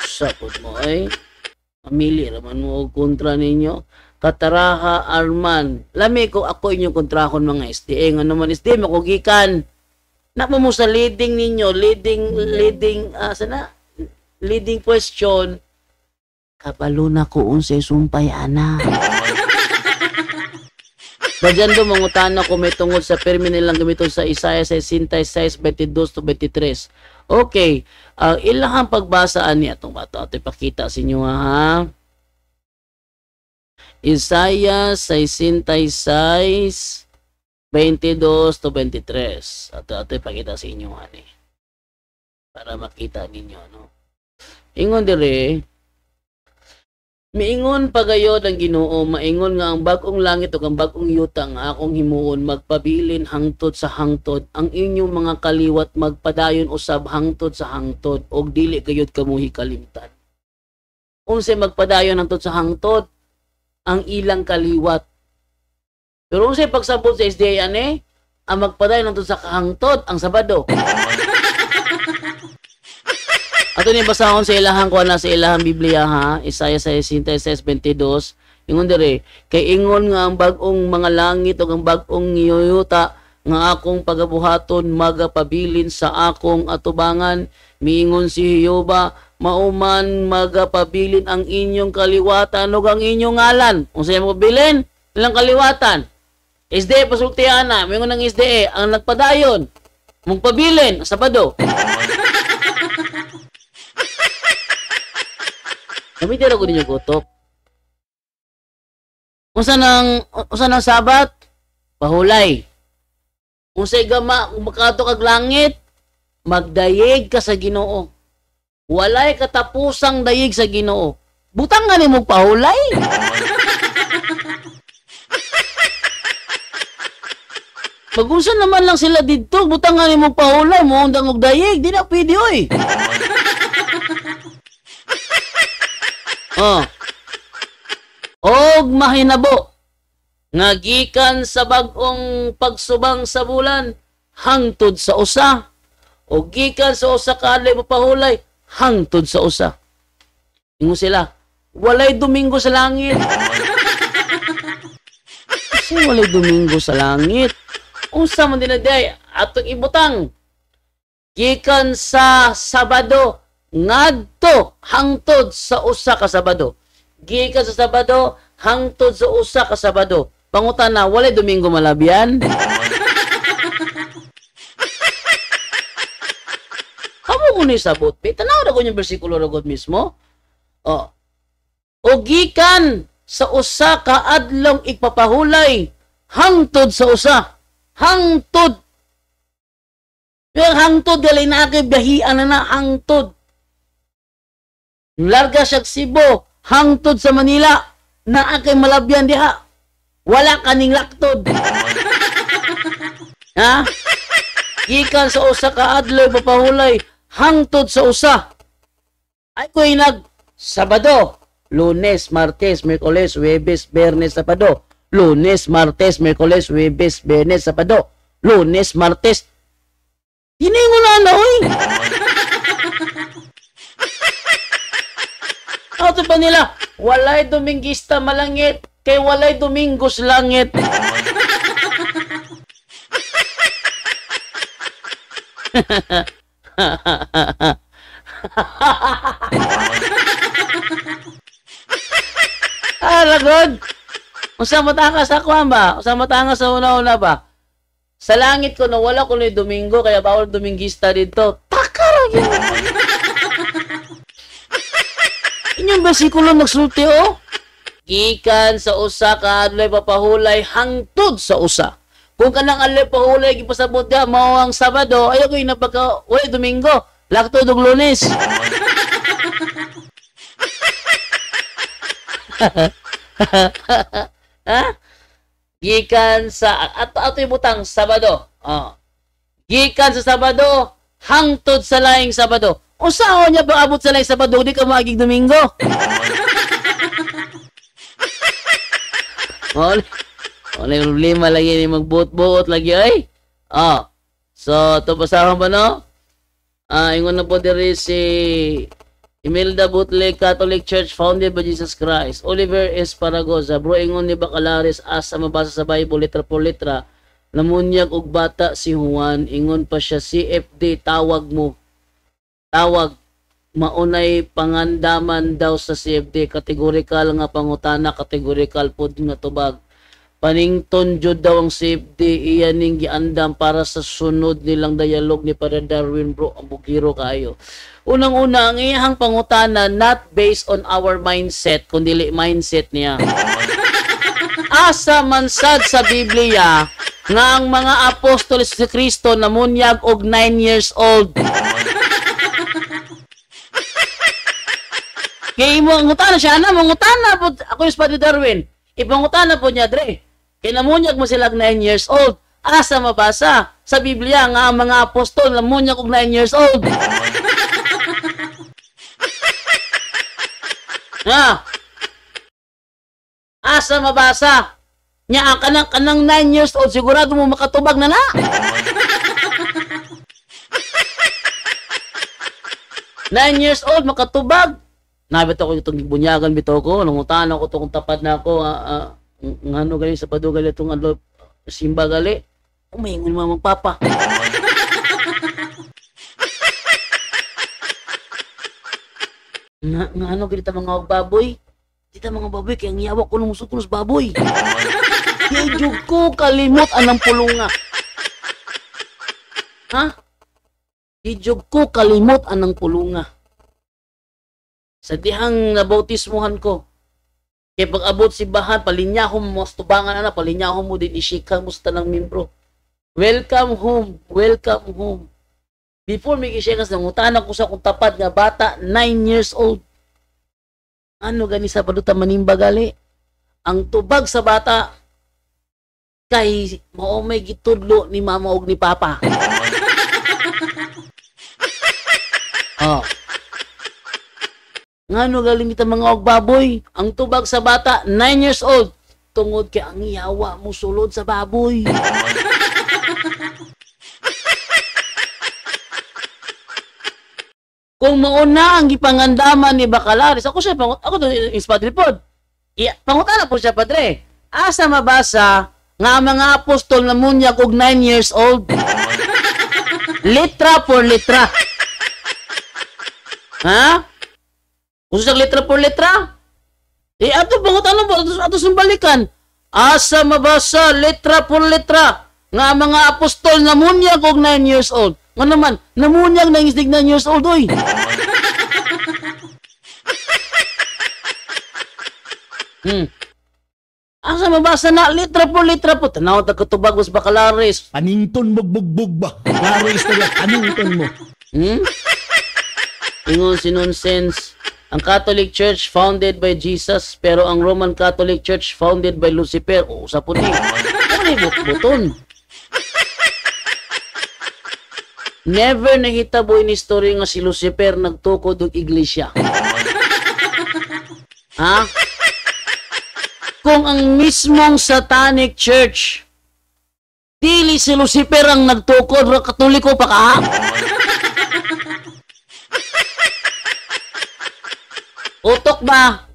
Sapot mo ay. Pamili naman mo og kontra ninyo. Kataraha Arman. Lami ko ako inyong kontrahon mga SDA. Nga naman SDA, makugikan. Napa mo sa leading ninyo, leading question. Kabalo na ko unsay sumpay ana. Badyan do mangutana ko may tungod sa permi nilang gamiton sa Isaiah 66:22-23. Okay, ilahang pagbasaan ni atong bato. Ito ipakita sa inyo ha. Isaiah 66:22-23. Ito ipakita sa inyo ha. Para makita ninyo. No? Ingon dire, miingon pagayod ang Ginoo, maingon nga ang bag-ong langit ug ang bag-ong yuta nga akong himuon magpabilin hangtod sa hangtod, ang inyong mga kaliwat magpadayon usab hangtod sa hangtod og dili gayud kamuhi kalimtan. Unsay magpadayon hangtod sa hangtod? Ang ilang kaliwat. Pero unsay pagsabot sa SDA ani? Ang magpadayon hangtod sa hangtod ang Sabado. Ato ni basahon sa ilahang kuha na sa ilahang Biblia ha, Isaiah 66:22. Ingon dire, kay ingon nga ang bag-ong mga langit ug ang bag-ong yuta nga akong pagabuhaton magapabilin sa akong atubangan, miingon si Jehova, mauman magapabilin ang inyong kaliwatan ug ang inyong ngalan. Unsay mo pabilin? Ilang kaliwatan? SDA pasultihan na, miingon ng SDA ang nagpadayon mong pabilin Sabado. Gamitin ako ninyo utok. Unsa nang sabat? Pahulay. Unsay gama makato kag langit, magdayeg ka sa Ginoo. Walay katapusang dayeg sa Ginoo. Butang nga nimo pahulay. Pag-unsa naman lang sila didto, butang nga nimo pahulay mo undang og dayeg, di na pwede oy. Oh. Og mahinabo nga gikan sa bag-ong pagsubang sa bulan hangtod sa usa o gikan sa usa ka adlaw mapahulay hangtod sa usa. Ingon sila, walay Domingo sa langit. Kasi walay Domingo sa langit. Unsa man dinaday atong ibutang gikan sa Sabado ngadto hangtod sa usa ka Sabado. Gikan sa Sabado hangtod sa usa ka Sabado. Pangutana, walay Domingo malabyan? Amo ko ni sabot. Tanaw na ko yung bersikulo ragod mismo. O gikan sa usa ka adlong ipapahulay hangtod sa usa. Hangtod. Yung hangtod gali na kay biyahian na hangtod. Larga siya Cebu, hangtod sa Manila, na kay malabyan diha. Wala kaning laktod. Ha? Gikan sa usa ka adlaw papahulay hangtod sa usa. Ay ko inag Sabado, Lunes, Martes, Miyerkules, Huwebes, Biyernes, Sabado. Lunes, Martes, Miyerkules, Huwebes, Biyernes, Sabado. Lunes, Martes. Hiningon na oy. Auto pa nila, walay Domingista malangit. Kay walay Domingos langit. Lagod. Usa matangas ako ba? Usa matangas sa una-una ba? Sa langit ko na wala ko ni Domingo kaya bawal Domingista dito. Takara yun. Inyong bersikulo nagsulti oh. Gikan sa usa ka adlaw papahulay hangtod sa usa. Kung kanang adlaw pahulay gipasabot dia mao ang Sabado, ayo ko inapaka walay Domingo, laktod og Lunes. Ha? Gikan sa ato ibutang Sabado. Oh. Gikan sa Sabado hangtod sa laing Sabado. Usaon niya ba abot sa laing Sabado di ka maagig Domingo? Wala problema lagi ni magbuot-buot lagi ay. So to basahan ba no? Ingon na po diri si Imelda Butler, Catholic Church founded by Jesus Christ. Oliver S. Paragosa, bro ingon ni Bacalaris asa mabasa sa Bible litra por litra. Namunyag og bata si Juan, ingon pa siya CFD tawag mo. Tawag maunay pangandaman daw sa CFD, kategorikal nga pangutana, kategorikal pod nga tubag. Panington jud daw ang CFD, iyan ning giandam para sa sunod nilang dialog ni Father Darwin, bro, ang bugiro kayo. Unang-una, ang iyang pangutana not based on our mindset, kundi mindset niya. Asa man sad sa Biblia nga ang mga apostoles si Kristo namunyag og 9 years old. Kaya mangutana siya na, mangutana po, ako yung Father Darwin, ipangutana po niya, Dre, kinamunyag mo sila 9 years old, asa mabasa sa Biblia nga ang mga apostol namunyag og 9 years old. Ha? Asa mabasa nya ang kanang 9 years old, sigurado mo makatubag na na. Nine years old, makatubag. Nabit ako itong bunyagan bitaw ko, nangutan ako itong tapad na ako, ano gali sa padugal itong simba gali. Umahingon mo magpapa. Nga ano gali ta mga baboy? Di ta mga baboy, kaya ngiyawak ko ng musukulos baboy. Yajug ko kalimot anang pulunga. Ha? Yajug ko kalimot anang pulunga. Sa dihang nabautismuhan ko. Kaya pag abot si bahan, palinyahon mo, tubangan na, palinyahon mo din, isika mo sa tanang membro. Welcome home, welcome home. Before may isyakas, nangutanan ko sa kong tapat nga bata, 9 years old. Ano gani sa paduta manimba gali? Ang tubag sa bata, kay mao may gitudlo ni mama og ni papa. Oh. Ngano galing kita mga og baboy? Ang tubag sa bata, 9 years old. Tungod kay ang yawa mo sulod sa baboy. Kung mauna ang gipangandaman ni Bacalaris, ako is Padre Pod. Pangutana po siya, Padre. Asa mabasa nga ang mga apostol na munyag og 9 years old? Litra por litra. Ha? Kung sa litra por litra? Ato pangutana po, ato sumbalikan. Asa mabasa litra por litra nga ang mga apostol na munyag og 9 years old? Nga naman, namunyag na isdig 9 years old, oy. Asa mabasa na litra po. Tanaw tagkatubag was Bacalaris. Panington mo bugbog ba? Klaro istorya, panington mo. Ingon si nonsense. Ang Catholic Church founded by Jesus, pero ang Roman Catholic Church founded by Lucifer. O, sa puti. Ano buton? Never nahitabo in history nga si Lucifer nagtukod og iglesia. Ha? Kung ang mismong Satanic Church dili si Lucifer ang nagtukod, Katoliko pa ka? Utok ba?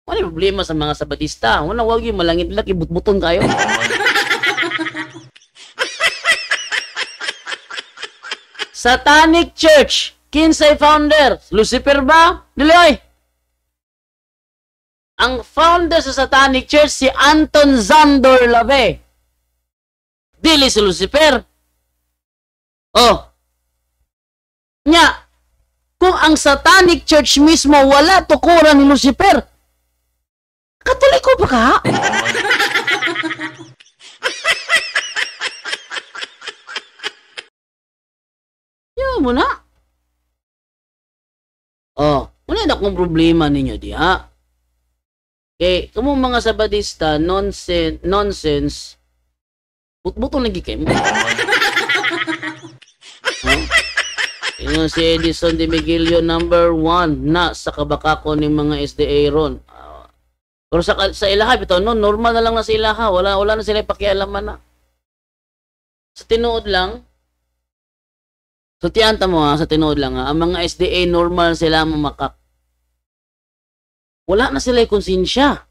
Ano problema sa mga Sabatista? Wala, wag yung malangit laki, butbuton kayo. Satanic Church, kinsay founder? Lucifer ba? Dili. Ang founder sa Satanic Church si Anton Zandor Lave. Dili si Lucifer. Oh. Nya, kung ang Satanic Church mismo wala tukuran ni Lucifer, Katoliko pa ka? Yan mo na. Oh, wala na akong problema ninyo di ha. Okay, kamo mga Sabatista, nonsense. Butong lagi kayo mo. Ingon si Edison de Miguelio, number 1 na sa kabakako ng mga SDA ron. Pero sa ilaha, bitaw, no, normal na lang na sa ilaha. Wala na sila pakialaman na. Sa tinuod lang, so tiyanta mo ha, sa tinuod lang ha, ang mga SDA normal sila mamakak. Wala na sila konsensya.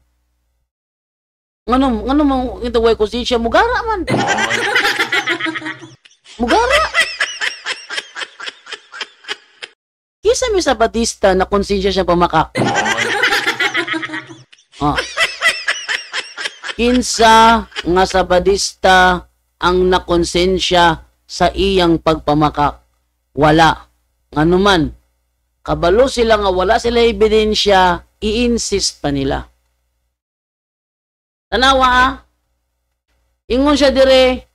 Ano mo ito way konsensya? Mugara man. Mugara. Kisa may Sabatista na konsensya siya pamakak. Kinsa nga Sabatista ang nakonsensya sa iyang pagpamakak? Wala. Ano man, kabalo sila nga wala sila ebidensya, i-insist pa nila. Tanawa ha? Ingon siya dire,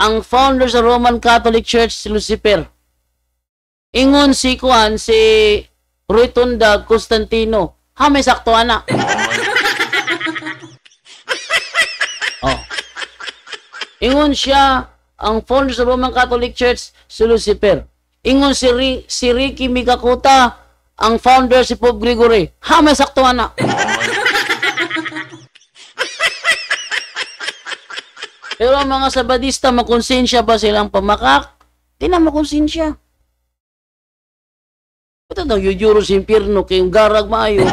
ang founder sa Roman Catholic Church si Lucifer. Ingon si Rotunda Constantino. Ha, may sakto na. Oh. Ingon siya, ang founder sa Roman Catholic Church si Lucifer. Ingon si Ricky Mikakuta, ang founder si Pope Gregory. Ha, may sakto na. Pero ang mga Sabatista, makonsensya ba silang pamakak? Di na makonsensya. Ito daw, yujuro sa impyerno kayong garag maayo.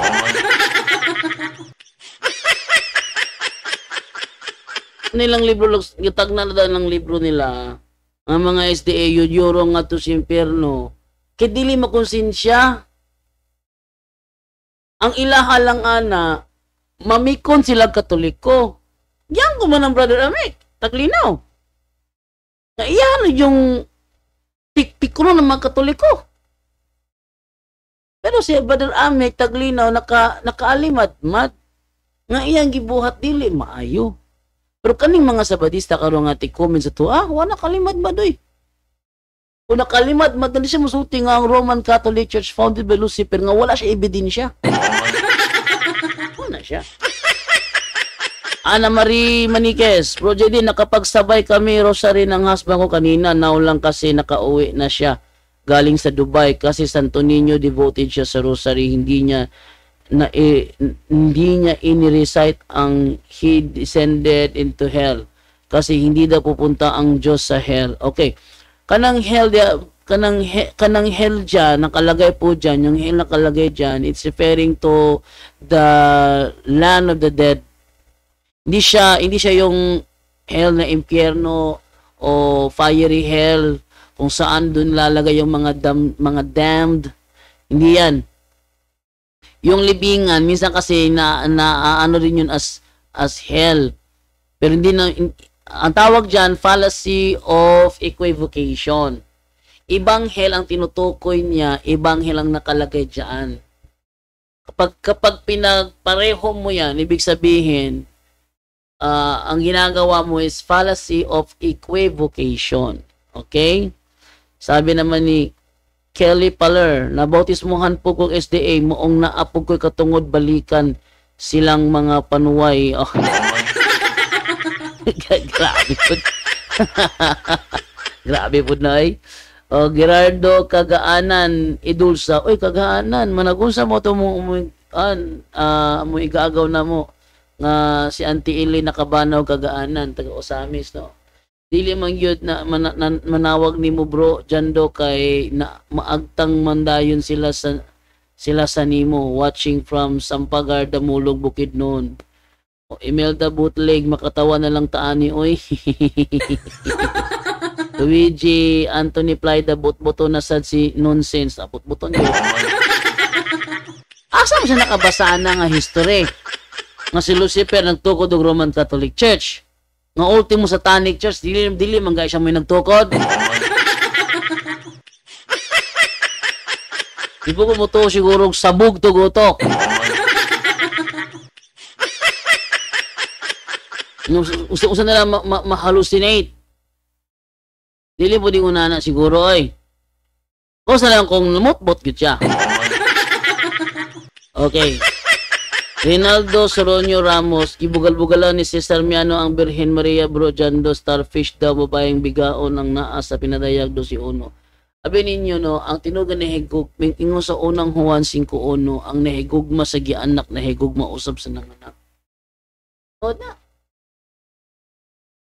Nilang libro, itag na ng libro nila, ang mga SDA, yujuro nga to sa impyerno. Kaya dili makonsensya. Ang ilaha lang ana, mamikon sila Katoliko. Yan ko man ang Brother Amek. Taglinaw. Na iyan yung pikpikulo ng mga Katoliko. Pero si Brother Amek taglinaw nakaalimad-mad nga iyang gibuhat dili maayo. Pero kaning mga Sabadista karon nga comment sa to, wala kalimad-mad oy. Kung nakalimad-mad na siya musulti nga ang Roman Catholic Church founded by Lucifer nga wala siya ebidensya. Wala siya. Ana Marie Maniquez, Bro JD, nakapagsabay kami rosary ng husband ko kanina, now lang kasi nakauwi na siya galing sa Dubai kasi Santo Niño devoted siya sa rosary, hindi niya ini-recite ang he descended into hell kasi hindi daw pupunta ang Diyos sa hell. Okay. Kanang hell dyan, nakalagay po dyan, yung hell nakalagay dyan, it's referring to the land of the dead. Hindi siya yung hell na impyerno o fiery hell kung saan dun lalagay yung mga damned. Hindi yan. Yung libingan, minsan kasi ano rin yun as hell. Pero hindi na, ang tawag dyan, fallacy of equivocation. Ibang hell ang tinutukoy niya, ibang hell ang nakalagay dyan. Kapag pinagpareho mo yan, ibig sabihin, ang ginagawa mo is fallacy of equivocation. Okay? Sabi naman ni Kelly Paler, nabautismuhan po kong SDA, moong naapog ko'y katungod balikan silang mga panuway. Oh. Grabe po. Grabe po na eh. O, Gerardo Kagaanan, Idulsa. Uy, Kagaanan, managunsa mo ito mo igaagaw na mo nga si Auntie Ili nakabanaw Kagaanan, taga Osamis, no? Dili man yun na manawag ni mo bro Jando kay na maagtang mandayon sila sa nimo watching from Sampagar Damulog Bukidnon. O Imelda Bootleg makatawa na lang taani oy. Luigi Anthony Plyda butbuto na sad si nonsense butbuton yun. Asa mo siya nakabasa na nga history nga si Lucifer nagtukod og Roman Catholic Church. Nga ultimo satanic church, dili man guys siya may nagtukod. Di po ko mo to siguro sabog to gutok. Usa na lang ma-hallucinate. Dili po di ko na siguro ay. O sa lang kung lumot-bot gyud siya. Okay. Rinaldo Soronio Ramos, gibugal-bugalan ni Cesar Miano ang Birhen Maria Bro Jando, starfish daw babayang bigaon ang naa sa pinadayag 12:1. Abi ninyo no, ang tinugan ni higug ingo sa unang Juan 5:1, ang nahigugma sa gianak nahigugma usab sa nanganak. O na.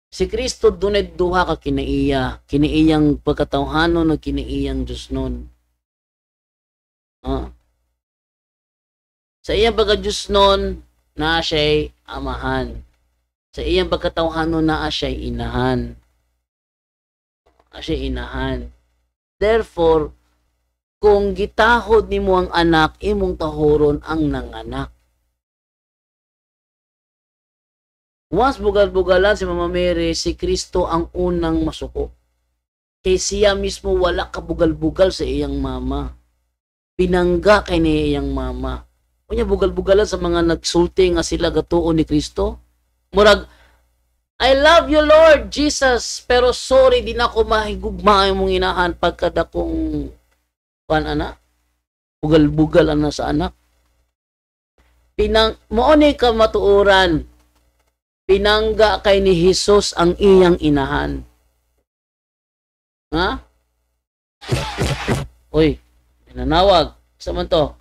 Si Kristo dunay duha ka kinaiyang pagkatawhanon ug kinaiyang Dios nun. Sa iyang pagka-Diyos nun, naa siya'y amahan. Sa iyang pagkatawhanon, naa siya'y inahan. Therefore, kung gitahod ni mo ang anak, imong tahoron ang nanganak. Once bugal-bugalan si Mama Mary, si Kristo ang unang masuko. Kay siya mismo wala kabugal-bugal sa iyang mama. Pinangga kay niya iyang mama. Kunya bugal-bugalan sa mga nagsulti nga sila gatuon ni Kristo. Murag, I love you Lord Jesus, pero sorry di na ako mahigugma mong inahan pagkadakong anak. Bugal-bugal ana sa anak. Moone ka matuoran. Pinangga kay ni Jesus ang iyang inahan. Ha? Uy, nanawag. Sa man to?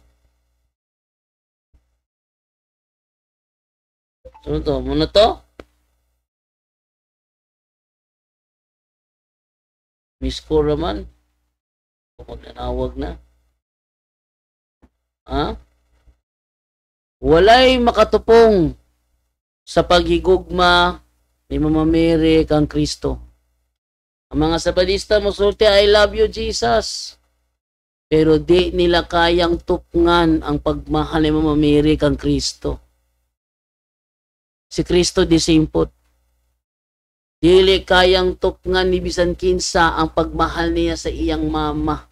Ano to? Muna to? Miss ko raman. Magnanawag na. Ha? Walay makatupong sa paghigugma ni Mama Mary kang Kristo. Ang mga Sabadista musulti, I love you Jesus. Pero di nila kayang tupngan ang pagmahal ni Mama Mary kang Kristo. Si Kristo disimpot. Dili kayang tupngan ni bisan kinsa ang pagmahal niya sa iyang mama.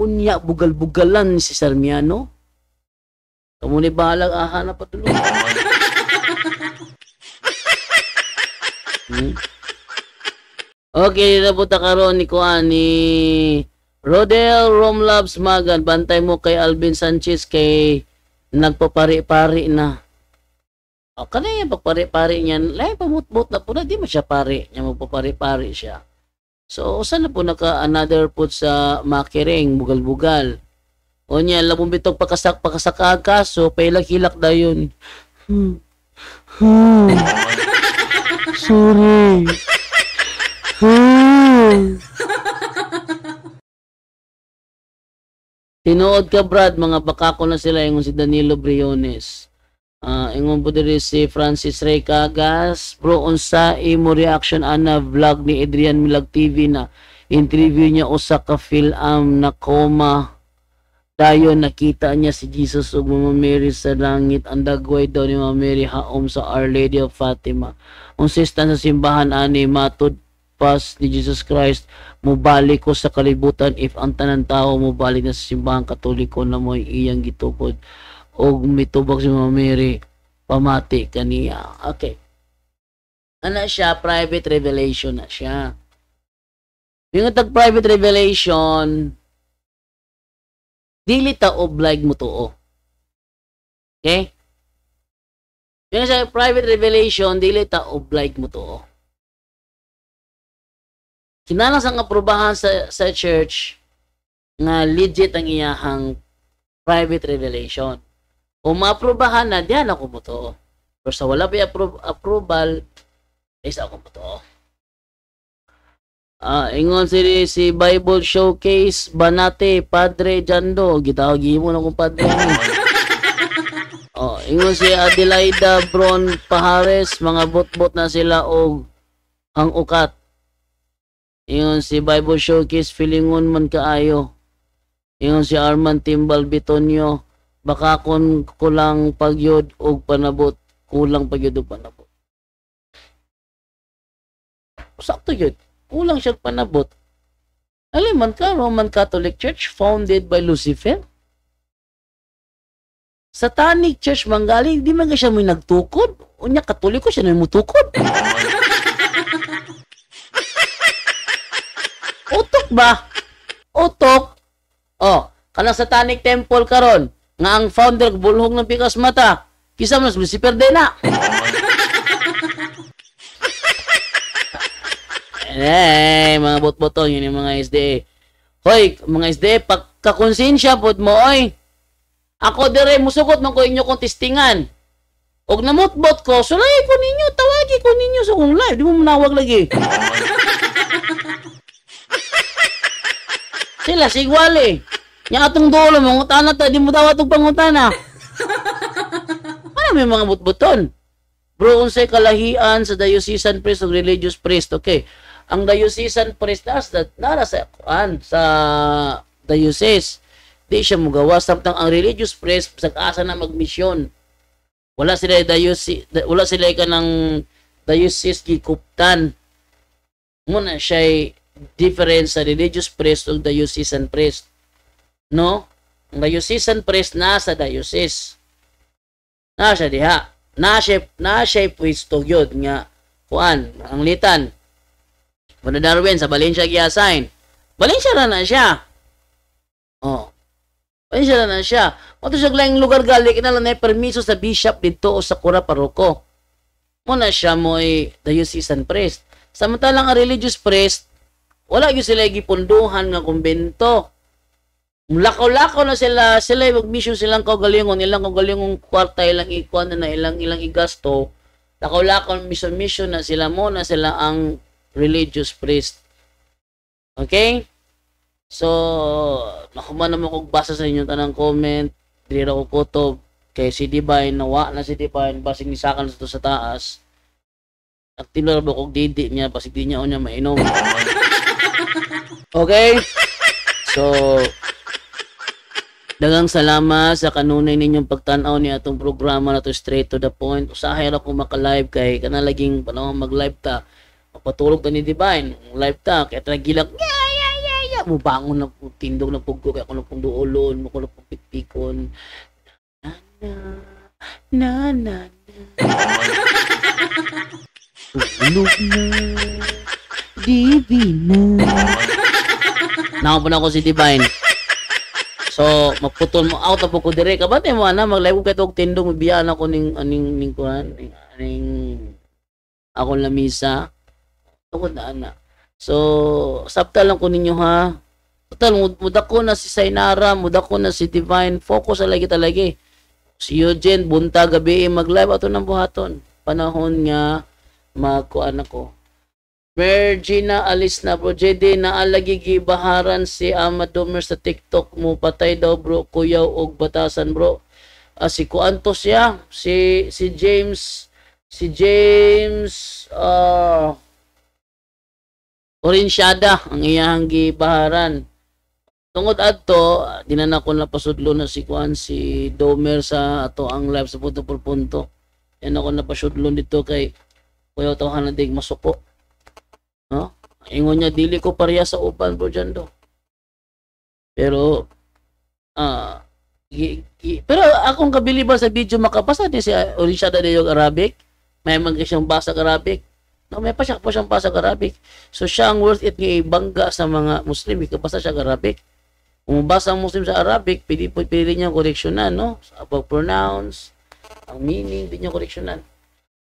Unya, bugal-bugalan si Sarmiano. Kamu ni bahalag ahana pa tulo. Okay, napunta karon ni Kuan ni Rodel Romlabs Magan. Bantay mo kay Alvin Sanchez kay nagpapari-pari na. O, kanina pagpari-pari niyan, lahi pamut-mut na po na, di mo siya pari. Niya magpapari-pari siya. So, saan na po naka-another put sa makiring, bugal-bugal. O niya, labong bitog pakasakag kaso, pailak-hilak na yun. Sorry. Tinuod ka, Brad, mga bakako na sila, yung si Danilo Briones. Ingon po diri si Francis Ray Cagas. Bro, unsa imo reaction ana vlog ni Adrian Milag TV na interview niya usa ka film na coma. Dayon nakita niya si Jesus ug Mama Mary sa langit. Ang dagway daw ni Mama Mary haom sa Our Lady of Fatima. Unsistan sa simbahan ani matud pas ni Jesus Christ mubalik ko sa kalibutan if ang tanan tao mubalik na sa simbahan katoliko na mo iyang gitupod og mitubag si Mama Mary pamati kaniya. Okay. Ana siya, private revelation na siya. Yung tag private revelation, dili ta oblig mo tuo. Okay? Yung sa private revelation, dili ta oblig mo tuo. Kinahanglan sang aprobahan sa church nga legit ang iyahang private revelation. Kung maaprobahan na, diyan ako mo to. Pero sa wala pa approval, is ako mo to. Ingon si Bible Showcase, Banate, Padre Jando. Gitawagi mo na kung Padre. Ingon si Adelaida Bron Pahares, mga bot-bot na sila og ang ukat. Ingon si Bible Showcase, Filingon man kaayo. Ingon si Arman Timbal Bitonio, baka kun kulang pagyod og panabot, kulang pagyod og panabot. Sakto yun, kulang siya panabot. Aliman ka, Roman Catholic Church founded by Lucifer. Satanic Church manggaling, di man siya may nagtukod. Unya Katoliko siya na mutukod. Utok ba? Utok. Kanang Satanic Temple karon nga ang founder bulhong ng pikas mata. Kisa mas Lucifer din na. Mga bot-botong yun yung mga SDA. Hoy, mga SDA, pagkakonsensya pod mo, oy. Ako dire musukot man ko inyo kong testingan. Og namutbot ko, sulay ko ninyo, tawagi ko ninyo sa kong live. Di mo manawag lagi. Sila sigwali. Nya atong dulo mo utana ta, di mo daw atong pangutana. Ano may mga butbuton? Bro, unsay kalahian sa diocesan priest ug religious priest? Okay. Ang diocesan priest nara sa diocese. Di siya mugawa samtang ang religious priest sa asa na magmisyon. Wala sila kanang diocese gikuptan. Muna siya difference sa religious priest ug diocesan priest. No? Ang diocesan priest nasa diocese. Nasa diha. Nasa pwesto gyud nga kuan ang litan. Wala Darwin sa Valencia gi-assign. Valencia na siya. Valencia na siya. Wato siya lang lugar gali kinala na permiso sa bishop dito o sa kura paroko. Muna siya mo'y diocesan priest. Samantalang ang religious priest, wala gyud sila gipunduhan nga kumbento. Lakaw-lakaw na sila mag-mission silang kaugalingon, ilang kaugalingong kwarta, ilang ikuan na ilang igasto. Lakaw-lakaw mission na sila mo na sila ang religious priest. Okay? So, nakuman naman kong basa sa inyo tanang comment, dira ko kutob kay si Divine, nawa na si Divine, basig nisakan sa taas. At tinarabo kong didi niya, basig di niya o niya mainom. Okay? So, dagang salamat sa kanunay ninyong pagtanaw ni atong programa na to, straight to the point. Usahay ra ko maka-live kay kanalaging panahon mag-live ta. Mapatulog ta ni Divine, live ta kay tragilak. Wala mo bangon na po, tindog na pugko, kaya ako na pong duolon, ako na pong pitpikon. Na, na, tulog na, Divina. Nakapun ako si Divine. So, maputol mo out na po ko dire. Kabate mo, ana, mag-live ko kayo tindog, mabiyaan ako ning kuhan, akong lamisa. Ako na, ana. So, sabta lang ko ninyo ha. Total, muda ko na si Sainara, muda ko na si Divine. Focus lagi talaga. Si Eugene, bunta, gabi, mag-live ato ng buhaton. Panahon nga, magkuan ako. Virgina, alis na bro. JD, naalagi gibaharan si Amadomer sa TikTok mo. Patay daw bro, kuyaw og batasan bro. Si kuan to siya. Si James, Orinsyada ang iyang gibaharan. Tungod adto, dinan ako napasudlo na si Kuan si Domer sa ato ang live sa punto por punto. Yan ako napasudlo dito kay kuya tawhan na dig masuko. No? Ingon niya dili ko pareha sa uban bro dyan do. Pero pero akong kabiliban sa video makabasa din si Orinsyada de yung Arabic. May mga siyang basa Arabic. No, may pa siyang basa Arabic. So siya ang worth it nga ibangga sa mga Muslim, ikabasa siya Arabic. Kung mabasa ang Muslim sa Arabic, pili niya koreksyonan, no? Sa pag-pronounce, ang meaning, di niya koreksyonan.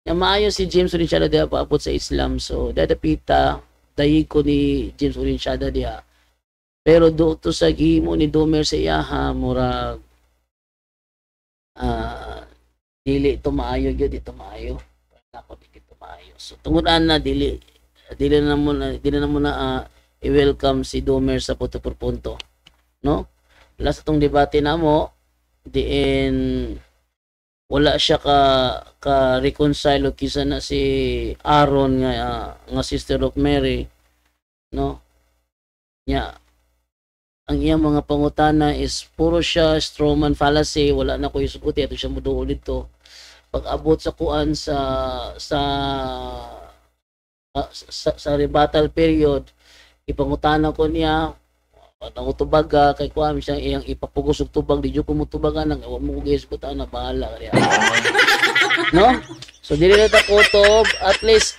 Nga maayo si James Orinsyada diha paabot sa Islam. So, dadapita, dayig ko ni James Orinsyada diha. Pero doon sa gihimo ni Domer sa iyaha, murag, dili ito maayo, yun, ito maayo. Ako dito maayo. So tungudan na dili na muna i-welcome si Domer sa punto por punto. No? Last atong debate namo diin wala siya ka reconcile kisa na si Aaron nga sister of Mary, no? Nya ang iyang mga pangutana is puro siya strawman fallacy, wala na ko isuguti ato siya muduol dito. Pag-abot sa kuan sa rebuttal period, ipangutana ko niya ang tubaga kay kuan siya iyang ipapugos og tubag di jud ko mo tubagan nang wa mo guys buta na bahala kaya. No? So dili na ta kutob, at least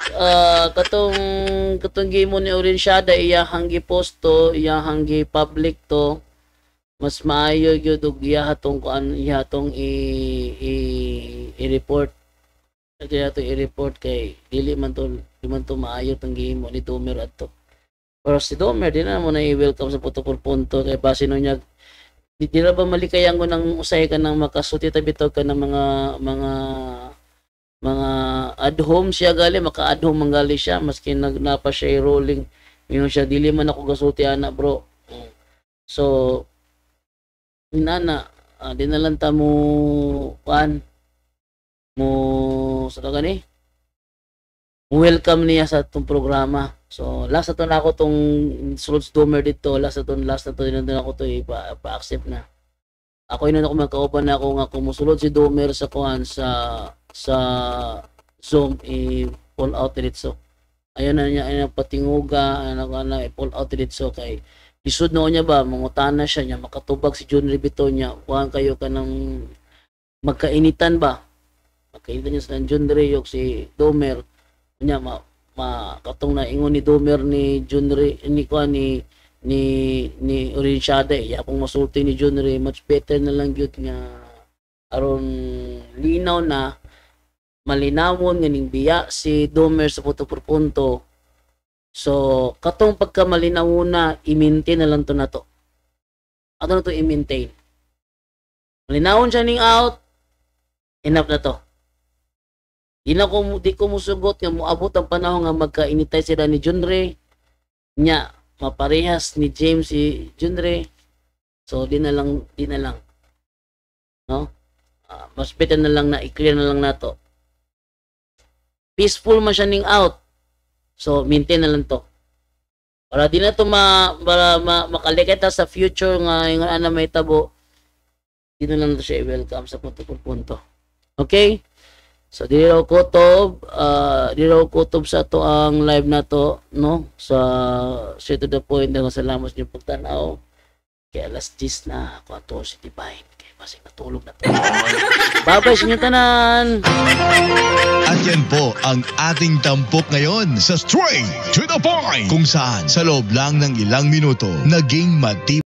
katong gimo ni Orinsyada iyahang giposto, iyahang gi-public to. Mas maayo gyud og ihatong kuan ihatong i-report. Kaya to i-report kay dili man to maayo tong gihimo ni Domer adto. Pero si Domer di na mo na i-welcome sa punto por punto kay base no niya di na ba malikayan ko nang usay ka nang makasuti tabitaw ka ng mga ad home siya gali maka-ad home manggali siya maski nagnapa siya rolling yun siya dili man ako gasuti ana bro. So inana di na lang ta mo kuan mo sa gani welcome niya sa itong programa. So last na to na ako tong sulod Domer dito, last na to din ako to pa-accept na ako yun ako magkauban na ako nga kumusulod si Domer sa kuan sa Zoom i-pull out dito. Ayun na niya ay patinguga ana i-pull out dito kay isud no niya ba mangutana siya niya makatubag si John Ribito niya kuan kayo kanang magkainitan ba magkainitan niya sa John Reyok si Domer niya katong na ingon ni Domer ni John Rey ni kuan ni Orinsyada ya kung masulti ni John Rey much better na lang gyud nga aron linaw na malinawon nga ning biya si Domer sa punto por punto. So, katong pagkamalinaw na, i-maintain na lang to na to. Ato na to i-maintain. Malinawon siya ning out, enough na to. Di ko musugot nga moabot ang panahon nga magkainitay sila ni John Ray. Nya, maparehas ni James si John Ray. So, di na lang. No? Mas better na lang na i-clear na lang na to. Peaceful man siya ning out. So, maintain na lang to. Para di na to makalikita sa future nga yung ana may tabo. Di na lang to siya i-welcome sa punto por punto. Okay? So di raw kutob sa to ang live na to, no? Sa straight to the point na salamat niyo pagtanaw. Kaya alas 10 na, 14:05. Kaya masing natulog na to. Bye-bye sa inyo tanan! At yan po ang ating tampok ngayon sa Straight to the Point, kung saan sa loob lang ng ilang minuto naging matibay